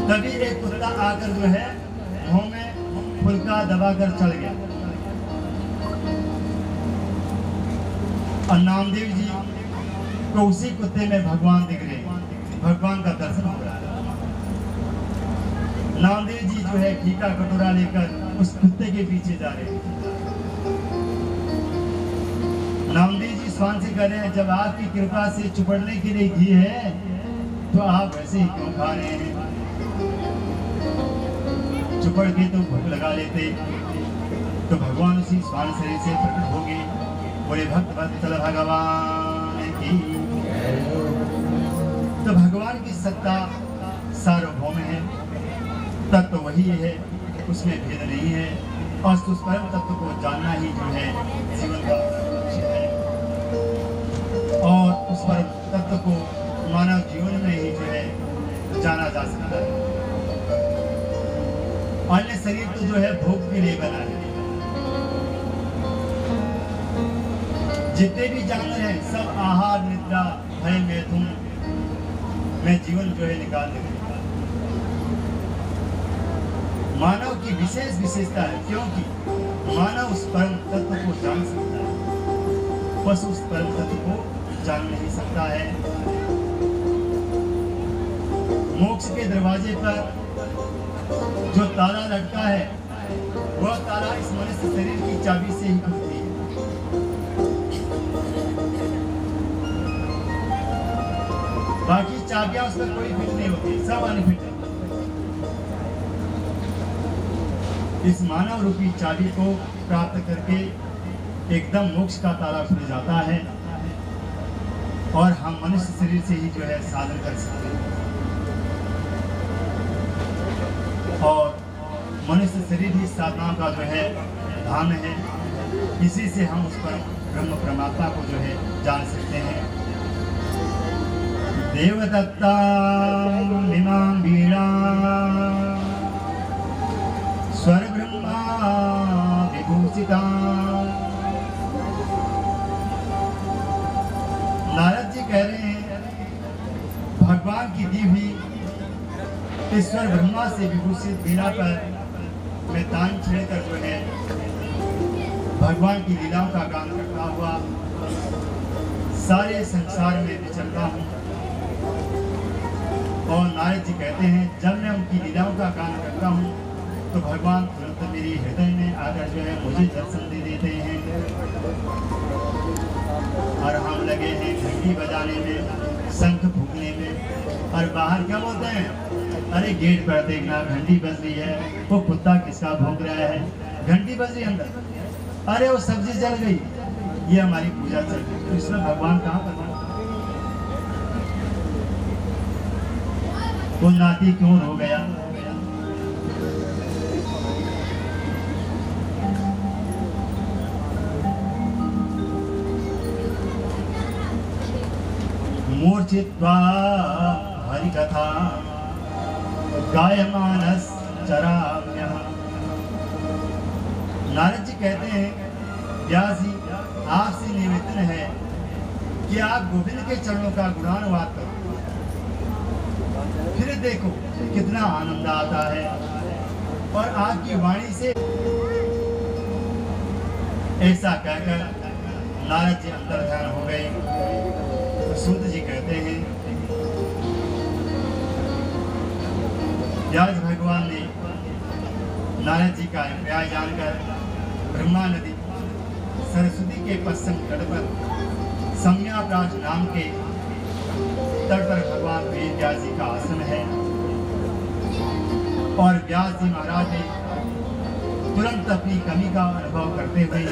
तभी एक कुत्ता आकर जो है मुंह में फुलका दबाकर चल गया, और नामदेव जी को उसी कुत्ते में भगवान दिख रहे, भगवान का दर्शन हो रहा है। नामदेव जी जो है घी का कटोरा लेकर उस कुत्ते के पीछे जा रहे हैं। नामदेव जी स्वान से कह रहे हैं, जब आपकी कृपा से चुपड़ने के लिए घी है तो आप वैसे ही क्यों खा रहे हैं? चुपड़ के तो भूख लगा लेते तो भगवान उसी स्वान शरीर से प्रकट हो गए। बोले भक्त वत्सल भगवान की। तो भगवान की सत्ता सार्वभौम है, तत्व तो वही है, उसमें भेद नहीं है, और उस परम तत्व को जानना ही जो है जीवन का लक्ष्य है। और उस परम तत्व को मानव जीवन में ही जो है जाना जा सकता है। अन्य शरीर तो जो है भोग के लिए बना है। जितने भी जानवर हैं सब आहार, निद्रा, भय, मैथुन में जीवन जो है निकाल देते हैं। मानव की विशेष विशेषता है, क्योंकि मानव उस परम तत्व को जान सकता है, पशु उस परम तत्व को जान नहीं सकता है। मोक्ष के दरवाजे पर जो ताला लटका है वह ताला इस मनुष्य शरीर की चाबी से ही खुलती है। बाकी चाबियां उसमें कोई फिट नहीं होती, सब अनफिट है। इस मानव रूपी चाबी को प्राप्त करके एकदम मोक्ष का ताला खुल जाता है और हम मनुष्य शरीर से ही जो है साधन कर सकते हैं। और मनुष्य शरीर ही साधना का जो है धाम है। इसी से हम उस पर ब्रह्म परमात्मा को जो है जान सकते हैं। देवदत्ता इमां वीणा स्वर ब्रह्मा विभूषिता। नारद जी कह रहे हैं भगवान की दी हुई ईश्वर ब्रह्मा से विभूषित वीणा पर मैं तान छेड़कर जो है भगवान की लीलाओं का गान करता हुआ सारे संसार में विचरता हूँ। और नारद जी कहते हैं जब मैं उनकी लीलाओं का गान करता हूँ तो भगवान तुरंत मेरे हृदय में आकर जो है मुझे दर्शन दे देते हैं। और हम लगे हैं घंटी बजाने में, शंख फूकने में। और बाहर क्या बोलते हैं, अरे गेट पर देखना घंटी बज रही है, वो कुत्ता किसका भौंक रहा है, घंटी बज रही अंदर, अरे वो सब्जी जल गई, ये हमारी पूजा चल रही। तो इसमें भगवान कहाँ पर वो नाती क्यों हो गया। मूर्छित्वा हरिकथा गायमानस चराम्यः। नारद जी कहते हैं व्यास जी आपसे निवेदन है कि आप गोविंद के चरणों का गुणानुवाद करो, फिर देखो कितना आनंद आता है। और आपकी वाणी से ऐसा कहकर नारद जी अंतर ध्यान हो गए। सूत जी कहते हैं व्यास भगवान ने नारद जी का अभिप्राय जानकर ब्रह्मा नदी सरस्वती के पश्चिम तट पर सम्याप्राज नाम के तट पर भगवान वेद व्यास जी का आश्रम है। और व्यास जी महाराज ने तुरंत अपनी कमी का अनुभव करते हुए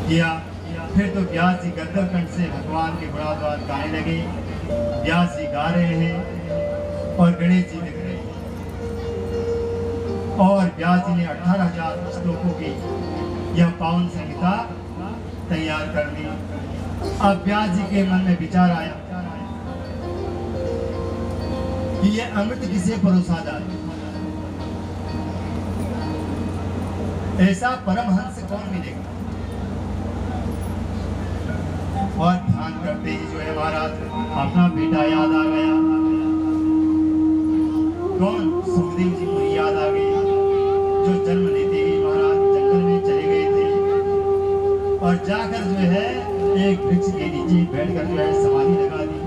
किया। फिर तो व्यास जी गद्गल कंठ से भगवान के गुणानुवाद गाने लगे। व्यास जी गा रहे हैं और गणेश जी लिख रहे हैं। और व्यास जी ने 18,000 श्लोकों की यह पावन संहिता तैयार कर दी। अब व्यास जी के मन में विचार आया कि यह अमृत किसे परोसा जाए, ऐसा परमहंस कौन मिलेगा। और ध्यान करते ही जो है महाराज अपना बेटा याद आ गया। कौन, सुखदेव जी मुनि याद आ गए, जो जन्म लेते ही महाराज जंगल में चले गए थे और जाकर जो है एक वृक्ष के नीचे बैठकर जो है समाधि लगा दी।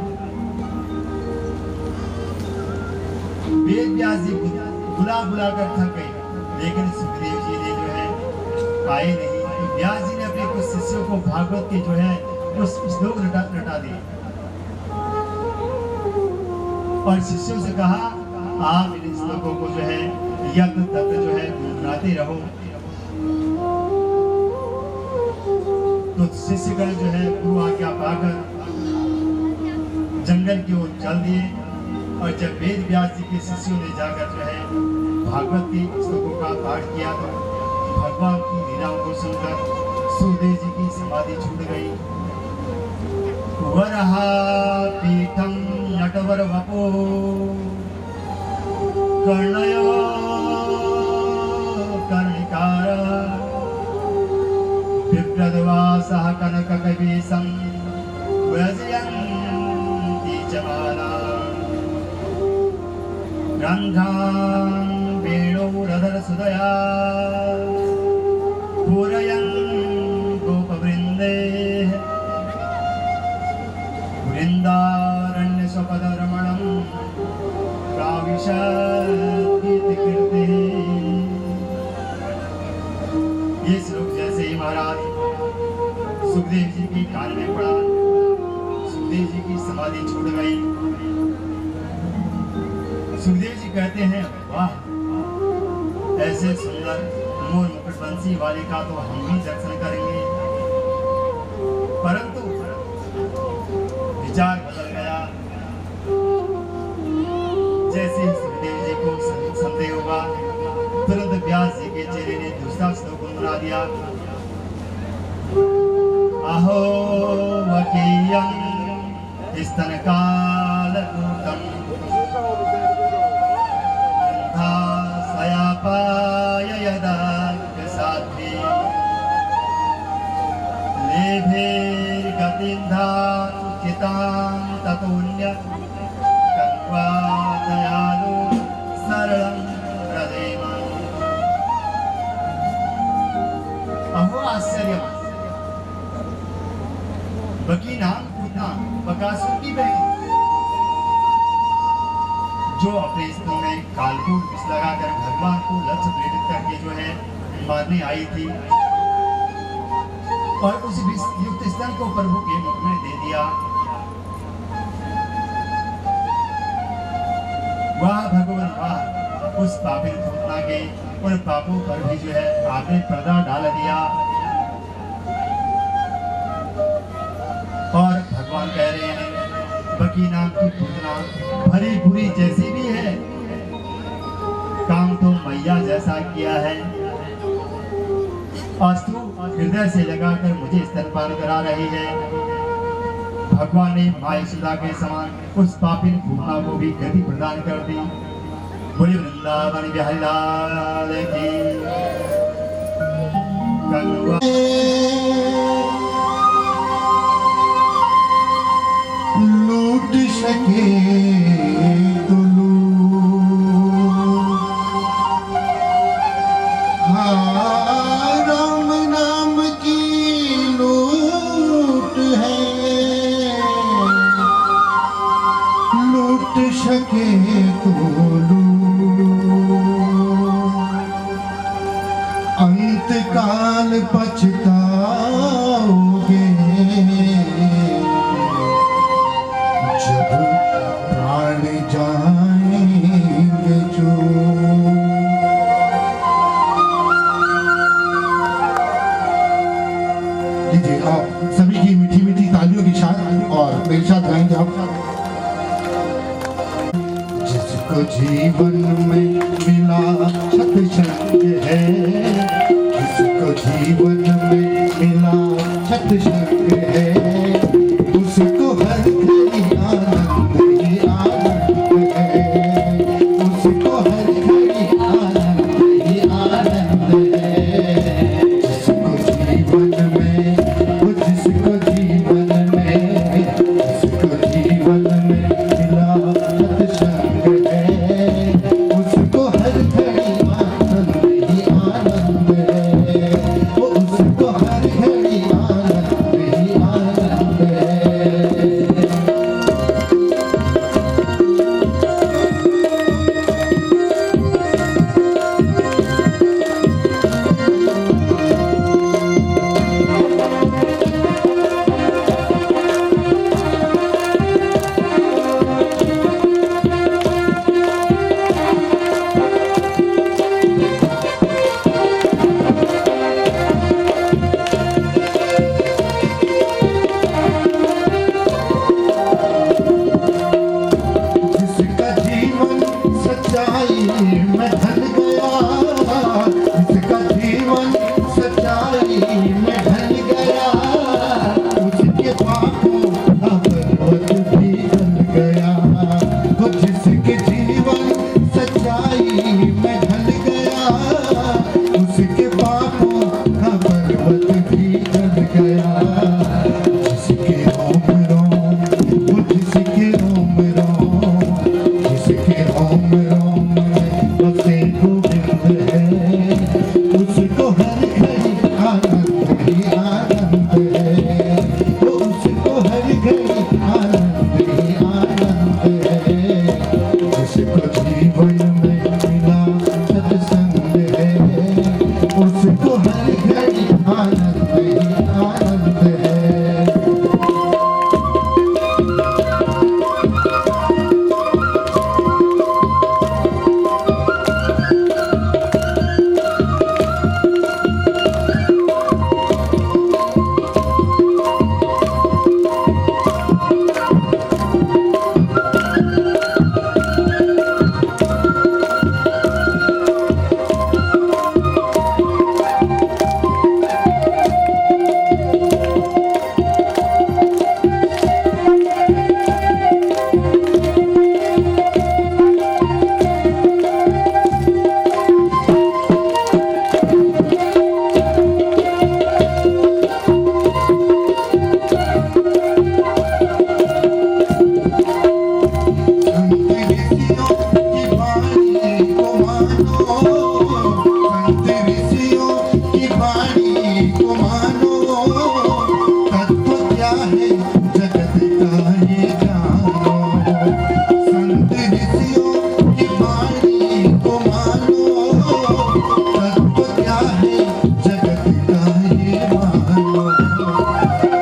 वेद व्यास जी बुला बुला कर थक गए, लेकिन सुखदेव जी ने जो है पाए नहीं। तो व्यास जी ने अपने कुछ शिष्यों को भागवत के जो है उस श्लोक रटा दिए और शिष्यों से कहा आप इन श्लोकों को जो है यज्ञ तक जो है गुनगुनाते रहो। तो शिष्यगण जो है गुरु आज्ञा पाकर जंगल की ओर चल दिए। और जब वेद व्यास जी के शिष्यों ने जाकर जो है भागवत के श्लोकों का पाठ किया तो भगवान की लीलाओं को सुनकर सुखदेव जी की समाधि छूट गई। वरहा पीठम नटवर वपो कर्णयो कर्णिकार विप्रदवासः कनककवीशं व्यजयन्ति च माला रन्ध्रां वेणोरधरसुधया पूरयन् गोपवृन्दे वृन्दारण्यस्वपदरमणं प्राविशद्गीतकीर्तिः। ये श्लोक जैसे ही महाराज सुखदेव जी की कान में पड़ा, सुखदेव जी की समाधि छूट गई। सुखदेव जी कहते हैं, वाह, ऐसे सुंदर मोर मुकुट बंसी वाले का तो हम भी दर्शन करेंगे। परंतु विचार बदल गया। जैसे ही सुखदेव जी को संदेह हुआ, तुरंत व्यास जी के चेहरे ने दूसरा श्लोक गुनगुना दिया। अहो वकीयं स्तनकालकूटं सयापाय यदा साध्वी लेभेर्गतिं धातुचितां ततोऽन्य गत्वा दयालु सरलं हृदयम्। अहो आश्चर्य, बकी नाम पूतना बकासुर की बहन, जो अपने स्तनों में कालकूट विष लगाकर भगवान को लक्ष्य प्रेरित करके जो है मारने आई थी, और उस विष युक्त स्तन को प्रभु के मुख में दे दिया। वाह भगवान वाह, उस पापिन पूतना के उन पापों पर भी जो है आपने पर्दा डाल दिया। और भगवान कह रहे हैं, बकी नाम की पूतना भली बुरी जैसी भी है, काम तो मैया जैसा किया है। अस्तु हृदय से लगाकर मुझे स्तनपान करा रही है। भगवान ने माँ यशोदा के समान उस पापिन पूतना को भी गति प्रदान कर दी। बोले वृंदावन बिहारी लाल की। लूट सके तो लूट, हाँ राम नाम की लूट है। लूट सके तो लूट, अंत काल पछताओगे जब प्राण जाएंगे जो। लीजिए आप सभी की मीठी मीठी तालियों के साथ और मेरे साथ गाएंगे आप। जिसको जीवन में मिला सत्संग है, जिसको जीवन में मिला सत्संग है, उसको हर घड़ी आनंद ही आनंद है। उसको हर घड़ी आनंद ही आनंद है। जिसको जीवन में, जिसको जीवन में, जिसको जीवन में मिला सत्संग है, उसको हर घड़ी आनंद ही आनंद है। वो उसको हर घड़ी आनंद ही आनंद है। जिसका जीवन सच्चाई में ढल गया, जिसका जीवन सच्चाई में ढल गया, उसके पापों का पर्वत भी ढल गया। वो जिसके जीवन सच्चाई संत ऋषियों की वाणी को मानो, तत्व क्या है जगत का ये मानो।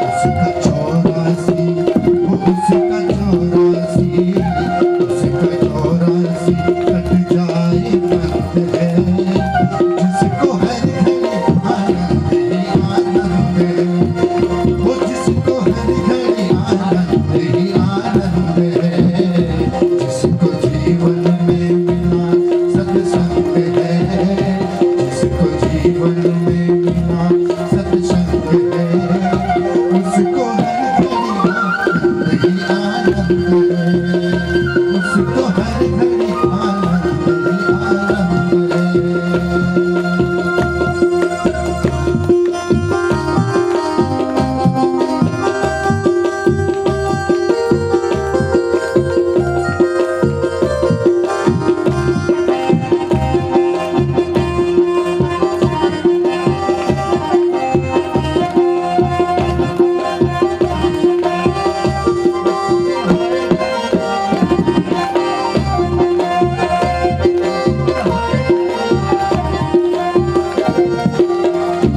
उसका 84 वो उसका 84, उसका 84 कट जाए मत है, जिसको हर घड़ी आनंद ही आनंद है, वो जिसको हर घड़ी आनंद ही आनंद है, जिसको जीवन में मिला सत्संग है, जिसको जीवन में मिला सत्संग है, उसको हर घड़ी आनंद ही आनंद है, उसको हर घड़ी आनंद ही आनंद है।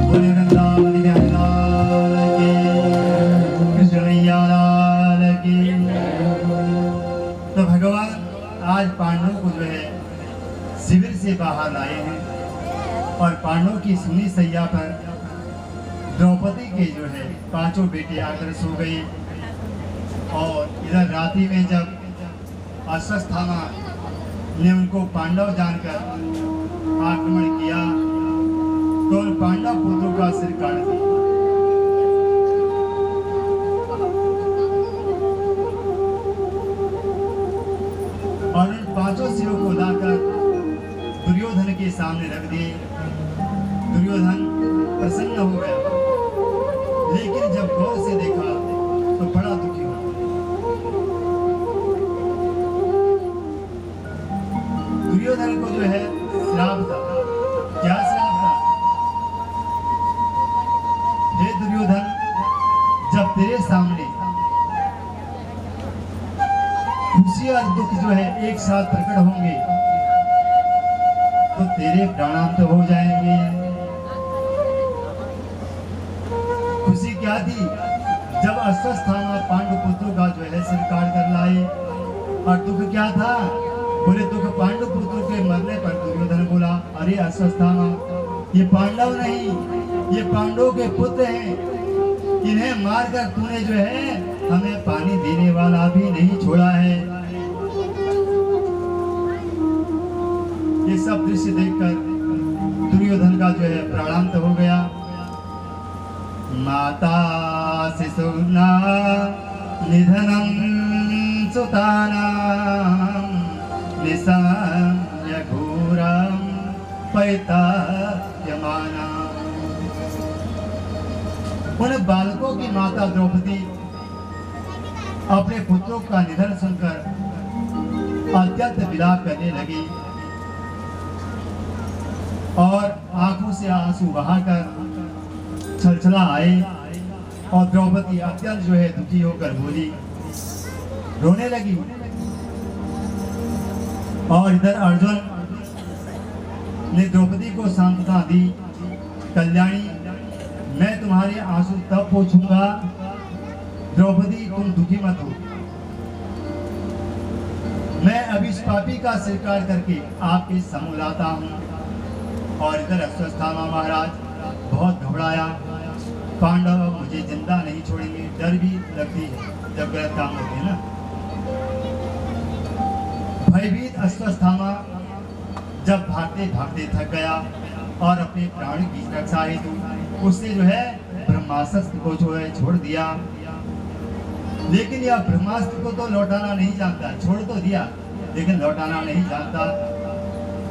बोले वृंदावन बिहारी लाल की, कृष्ण मैया लाल की। तो भगवान आज पांडवों को जो है शिविर से बाहर लाए हैं और पांडवों की सुनी सैया पर द्रौपदी के जो है 5 बेटे आकर सो गए। और इधर रात्रि में जब अश्वत्थामा ने उनको पांडव जानकर आक्रमण किया तो उन पांडव पुत्रों का सिर काट दिया। और उन 5 सिरों को लाकर दुर्योधन के सामने रख दिए। दुर्योधन प्रसन्न हो गया, लेकिन जब गौर से देखा तो बड़ा दुखी हुआ। दुर्योधन को जो है श्राप था। क्या श्राप था? हे दुर्योधन, जब तेरे सामने खुशी और दुख जो है एक साथ प्रकट होंगे तो तेरे प्राणांत हो जाएंगे। खुशी क्या थी? जब अश्वत्थामा पांडु पुत्रों का जो है सिर काट कर लाए। और दुख क्या था? बोले दुख पांडु पुत्रों के मरने पर दुर्योधन बोला, अरे अश्वत्थामा, ये पांडव नहीं, ये पांडवों के पुत्र हैं, इन्हें मारकर तूने जो है हमें पानी देने वाला भी नहीं छोड़ा है। ये सब दृश्य देखकर दुर्योधन का जो है प्राणांत हो गया। माता शिशुना निधनम सुतानां निशाम्य घोरं पैतायमाना। उन बालकों की माता द्रौपदी अपने पुत्रों का निधन सुनकर अत्यंत विलाप करने लगी और आंखों से आंसू बहाकर छलछला आए। और द्रौपदी अत्यंत जो है दुखी होकर बोली, रोने लगी। और इधर अर्जुन ने द्रौपदी को सांत्वना दी, कल्याणी, मैं तुम्हारे आंसू तब पोंछूंगा, द्रौपदी तुम दुखी मत हो, मैं अभी इस पापी का सिर काट करके आपके समूह लाता हूँ। और इधर अश्वत्थामा महाराज बहुत घबराया, पांडव मुझे जिंदा नहीं छोड़ेंगे। डर भी लगती है जब गलत काम होते हैं ना। भयभीत अश्वत्थामा जब भागते भागते थक गया और अपने प्राण की रक्षा हेतु उसने जो है ब्रह्मास्त्र को जो है छोड़ दिया। लेकिन यह ब्रह्मास्त्र को तो लौटाना नहीं जानता, छोड़ तो दिया लेकिन लौटाना नहीं जानता।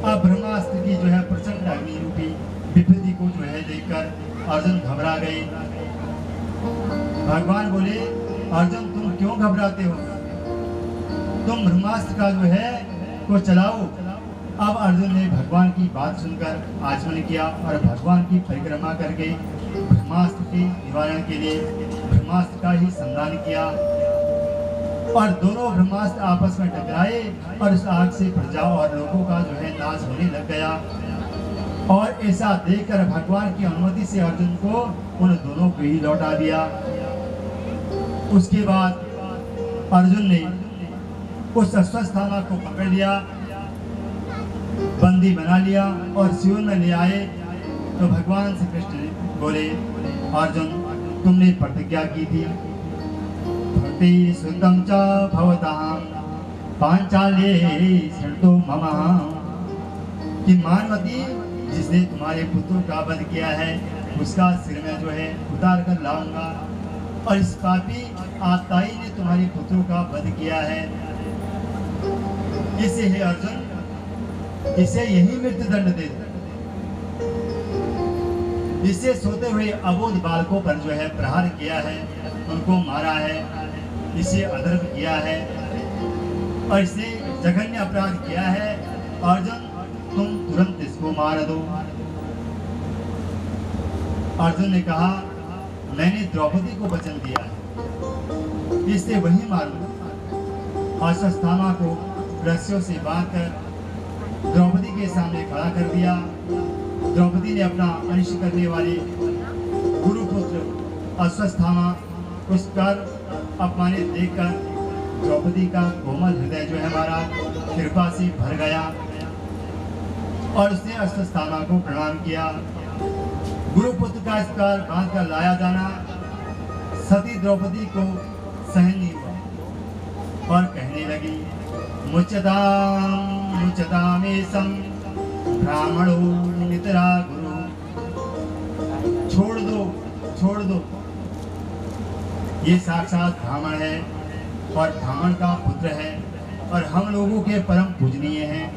अब ब्रह्मास्त्र की जो है प्रचंड अग्नि रूपी विपत्ति को जो है देखकर अर्जुन घबरा गए। भगवान बोले, अर्जुन तुम क्यों घबराते हो, तुम ब्रह्मास्त्र का जो है को चलाओ। अब अर्जुन ने भगवान की बात सुनकर आचमन किया और भगवान की परिक्रमा करके ब्रह्मास्त्र के निवारण के लिए ब्रह्मास्त्र का ही संधान किया। और दोनों ब्रह्मास्त्र आपस में टकराए और उस आग से प्रजा और लोगों का जो है नाश होने लग गया। और ऐसा देखकर भगवान की अनुमति से अर्जुन को उन दोनों को ही लौटा दिया। उसके बाद अर्जुन ने उस अश्वत्थामा को पकड़ लिया, बंदी बना लिया और सियोन में ले आए। तो भगवान श्री कृष्ण बोले, अर्जुन तुमने प्रतिज्ञा की थी, भक्ति सुतम च भवतां पांचाल्ये शर्तो मम, कि मानवती जिसने तुम्हारे पुत्रों का वध किया है उसका सिर में जो है उतार कर लाऊंगा, और इस पापी आताई ने तुम्हारे पुत्रों का वध किया है, इसे है अर्जुन, इसे यही मृत्यु दंड दे दो। इससे सोते हुए अबोध बालकों पर जो है प्रहार किया है, उनको मारा है, इसे अधर्म किया है और इसे जघन्य अपराध किया है। अर्जुन तुम तुरंत इसको मार दो। अर्जुन ने कहा, मैंने द्रौपदी को वचन दिया है, इससे वही मारूंगा। अश्वत्थामा को रस्सियों से बांधकर द्रौपदी के सामने खड़ा कर दिया। द्रौपदी ने अपना अनिष्ट करने वाले गुरुपुत्र अश्वत्थामा उस पर अपमानित देखकर द्रौपदी का कोमल हृदय जो है हमारा कृपा से भर गया और उसने अश्वत्थामा को प्रणाम किया। गुरुपुत्र का इस प्रकार बांध कर लाया जाना सती द्रौपदी को सहन नहीं हुआ और कहने लगी, मुच्यतामेषं ब्राह्मणो नितरा गुरु, छोड़ दो, ये साक्षात ब्राह्मण है और ब्राह्मण का पुत्र है और हम लोगों के परम पूजनीय हैं,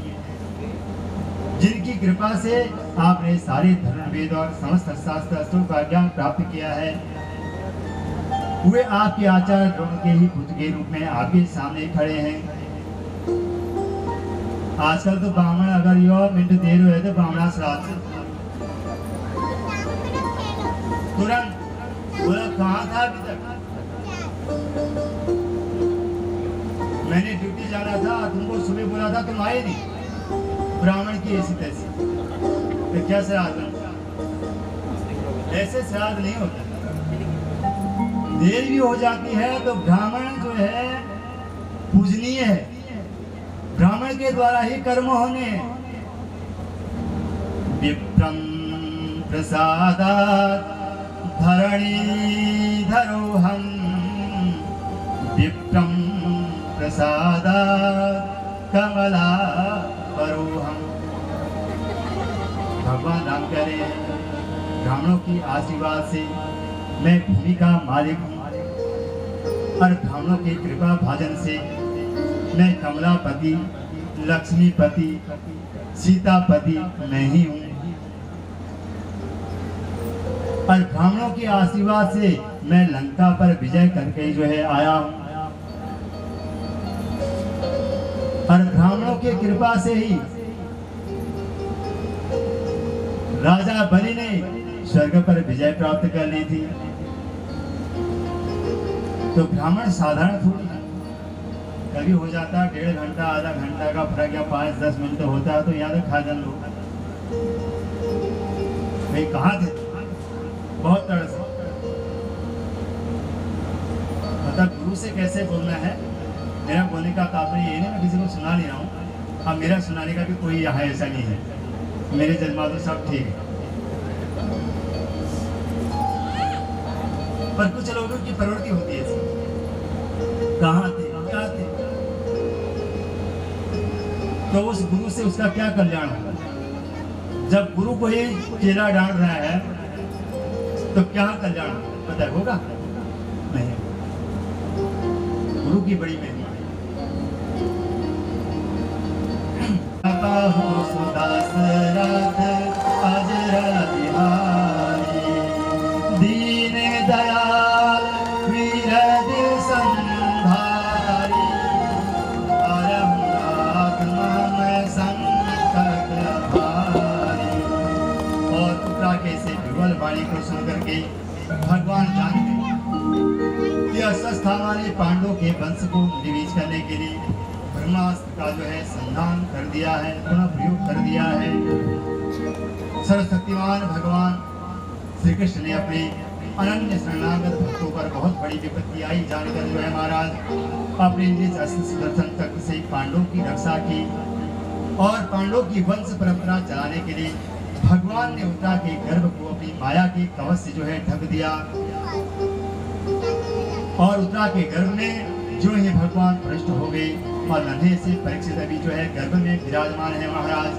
जिनकी कृपा से आपने सारे धर्म वेद और समस्त शास्त्रों का ज्ञान प्राप्त किया है। वे आपके आचार्य द्रोण के ही पुत्र के रूप में आपके सामने खड़े हैं। आजकल तो ब्राह्मण अगर यो मिनट देर हुए तो ब्राह्मणा श्राद्ध तुरंत बोला, कहाँ था अभी तक? मैंने ड्यूटी जाना था, तुमको सुबह बोला था, तुम आए नहीं। ब्राह्मण की ऐसी तैसी, तो क्या श्राद्ध? ऐसे श्राद्ध नहीं होता। देर भी हो जाती है तो ब्राह्मण जो है पूजनीय है, ब्राह्मण के द्वारा ही कर्म होने। विप्रम प्रसादात् धरणीधरोऽहं, विप्रम प्रसादात् कमलापरोऽहं। भगवान राम कह रहे हैं, ब्राह्मणों की आशीर्वाद से मैं भूमि का मालिक हूँ और ब्राह्मणों की कृपा भाजन से मैं कमलापति, लक्ष्मीपति, सीतापति मैं ही हूँ। और ब्राह्मणों के आशीर्वाद से मैं लंका पर विजय करके जो है आया हूँ और ब्राह्मणों की कृपा से ही राजा बलि ने स्वर्ग पर विजय प्राप्त कर ली थी। तो ब्राह्मण साधारण थोड़ी है, कभी हो जाता है 1.5 घंटा आधा घंटा का फर्क या 5-10 मिनट होता है तो याद खा जान लो भाई कहाँ थे, बहुत तरस। मतलब गुरु से कैसे बोलना है, मेरा बोलने का तात्पर्य ये नहीं मैं किसी को सुना नहीं रहा हूँ। अब मेरा सुनाने का भी कोई यहाँ ऐसा नहीं है, मेरे जज्बात तो सब ठीक है, पर कुछ लोगों की प्रवृत्ति होती है ऐसी। कहाँ थे, क्या थे? तो उस गुरु से उसका क्या कल्याण होगा? जब गुरु को ही चेला डांट रहा है तो क्या कल्याण पता होगा? नहीं। गुरु की बड़ी महिमा है। दीन दयाल वीर दिल संभारी, आत्मा में संकट भारी। और पुत्रा कैसे विवल वाणी को सुनकर के भगवान जानते कि अश्वत्थामा ने पांडवों के वंश को निवेश करने के लिए ब्रह्मास्त्र का जो है संधान कर दिया है, पुनः प्रयोग कर दिया है। सर्वशक्तिमान भगवान श्री कृष्ण ने अपने अनन्य शरणागत भक्तों पर बहुत बड़ी विपत्ति आई जानकर जो है महाराज अपने निज अस्त्र सुदर्शन चक्र से पांडवों की रक्षा की और पांडवों की वंश परंपरा चलाने के लिए भगवान ने उत्तरा के गर्भ को अपनी माया के कवच से जो है ढक दिया और उत्तरा के गर्भ में जो ही भगवान प्रविष्ट हो गए और नन्हे से परीक्षित अभी जो है गर्भ में विराजमान है महाराज।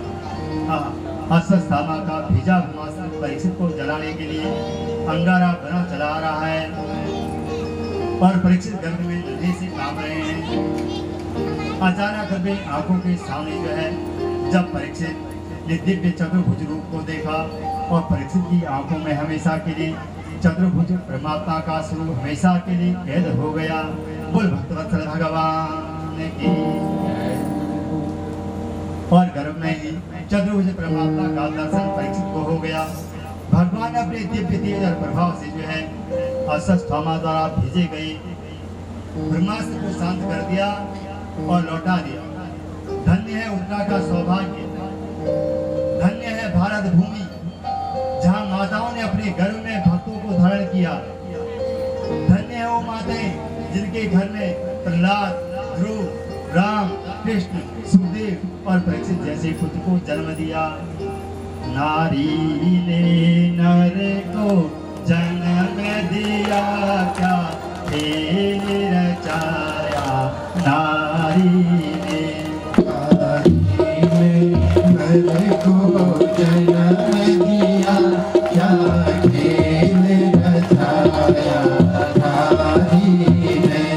अश्वत्थामा का भेजा ब्रह्मास्त्र परीक्षित को जलाने के लिए अंगारा बना चला रहा है और परीक्षित गर्भ में नन्हे से काम रहे हैं। अचानक अपने आंखों के सामने जो है जब परीक्षित ने दिव्य चतुर्भुज रूप को देखा और परीक्षित की आंखों में हमेशा के लिए चतुर्भुज परमात्मा का स्वरूप हमेशा के लिए कैद हो गया। बोल भक्तवत्सल भगवान की। और गर्भ में ही चतुर्भुज परमात्मा का दर्शन परीक्षित को हो गया। भगवान ने अपने दिव्य तेज और प्रभाव से जो है अश्वत्थामा द्वारा भेजे गए ब्रह्मास्त्र को शांत कर दिया और लौटा दिया। धन्य है उत्तरा का सौभाग्य, धन्य है भारत भूमि जहाँ माताओं ने अपने गर्भ में भक्तों को धारण किया। धन्य है वो माताएं जिनके घर में प्रहलाद, ध्रुव, राम, कृष्ण, सुखदेव और परीक्षित जैसे पुत्र को जन्म दिया। नारी ने नर को जन्म दिया क्या खेल रचाया। नारी ने नर को जन्म दिया क्या खेल रचाया। नारी ने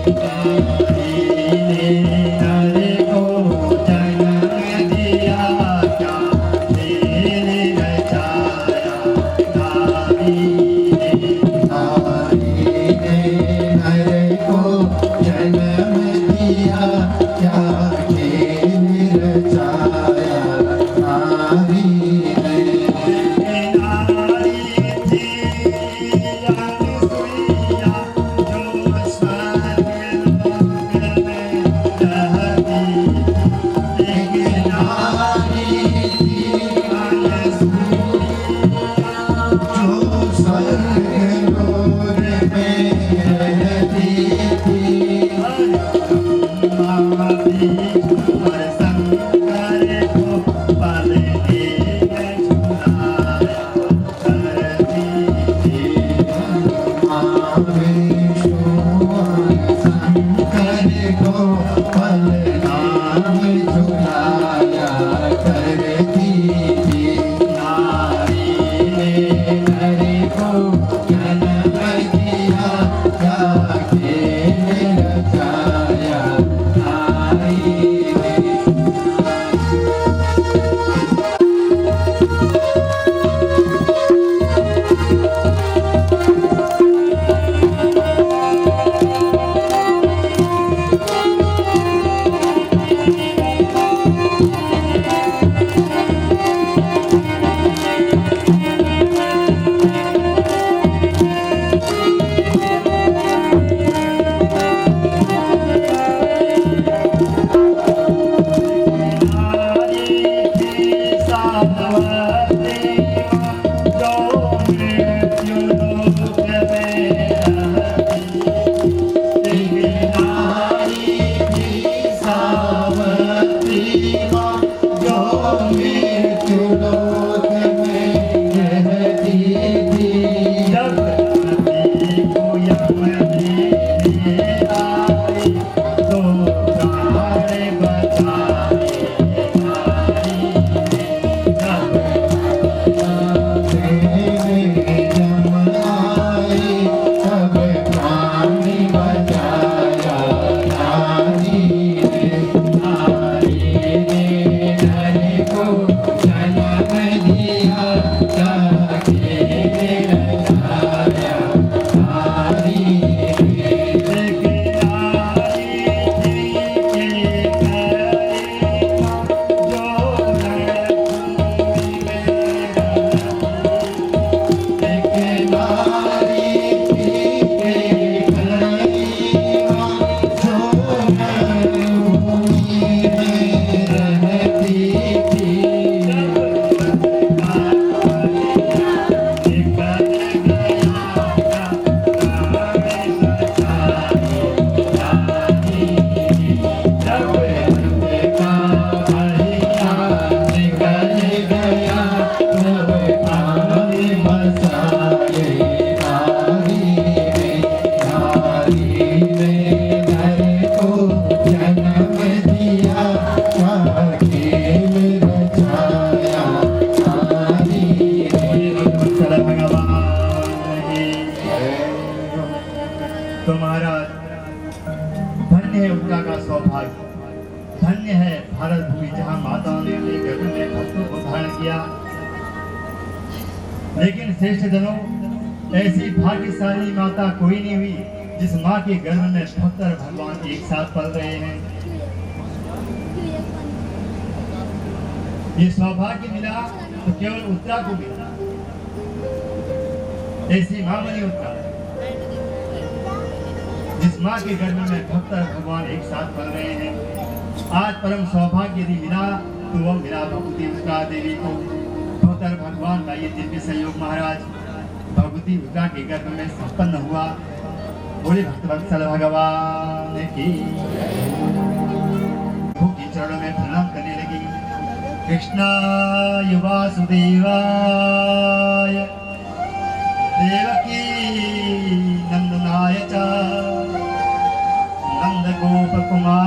नर को का सौभाग्य। धन्य है भारत भूमि जहाँ माताओं ने अपने गर्भ में भक्तों को धारण किया। लेकिन श्रेष्ठ जनों, ऐसी भाग्यशाली माता कोई नहीं हुई जिस माँ के गर्भ में भक्त और भगवान एक साथ पल रहे हैं। ये सौभाग्य मिला तो केवल उत्तरा को मिला, ऐसी माँ बनी उत्तरा जिस माँ के गर्भ में भक्त और भगवान एक साथ पल रहे हैं। आज परम सौभाग्य यदि मिला तो वह मिला भगवती उत्तरा देवी को। भक्त और भगवान का ये दिव्य संयोग महाराज भगवती उत्तरा के गर्भ में संपन्न हुआ। बोले भक्तवत्सल भगवान की। भूखी चरणों में प्रणाम करने लगी। कृष्णाय वासुदेवाय देवकी नंदनाय च नंदगोपकुमार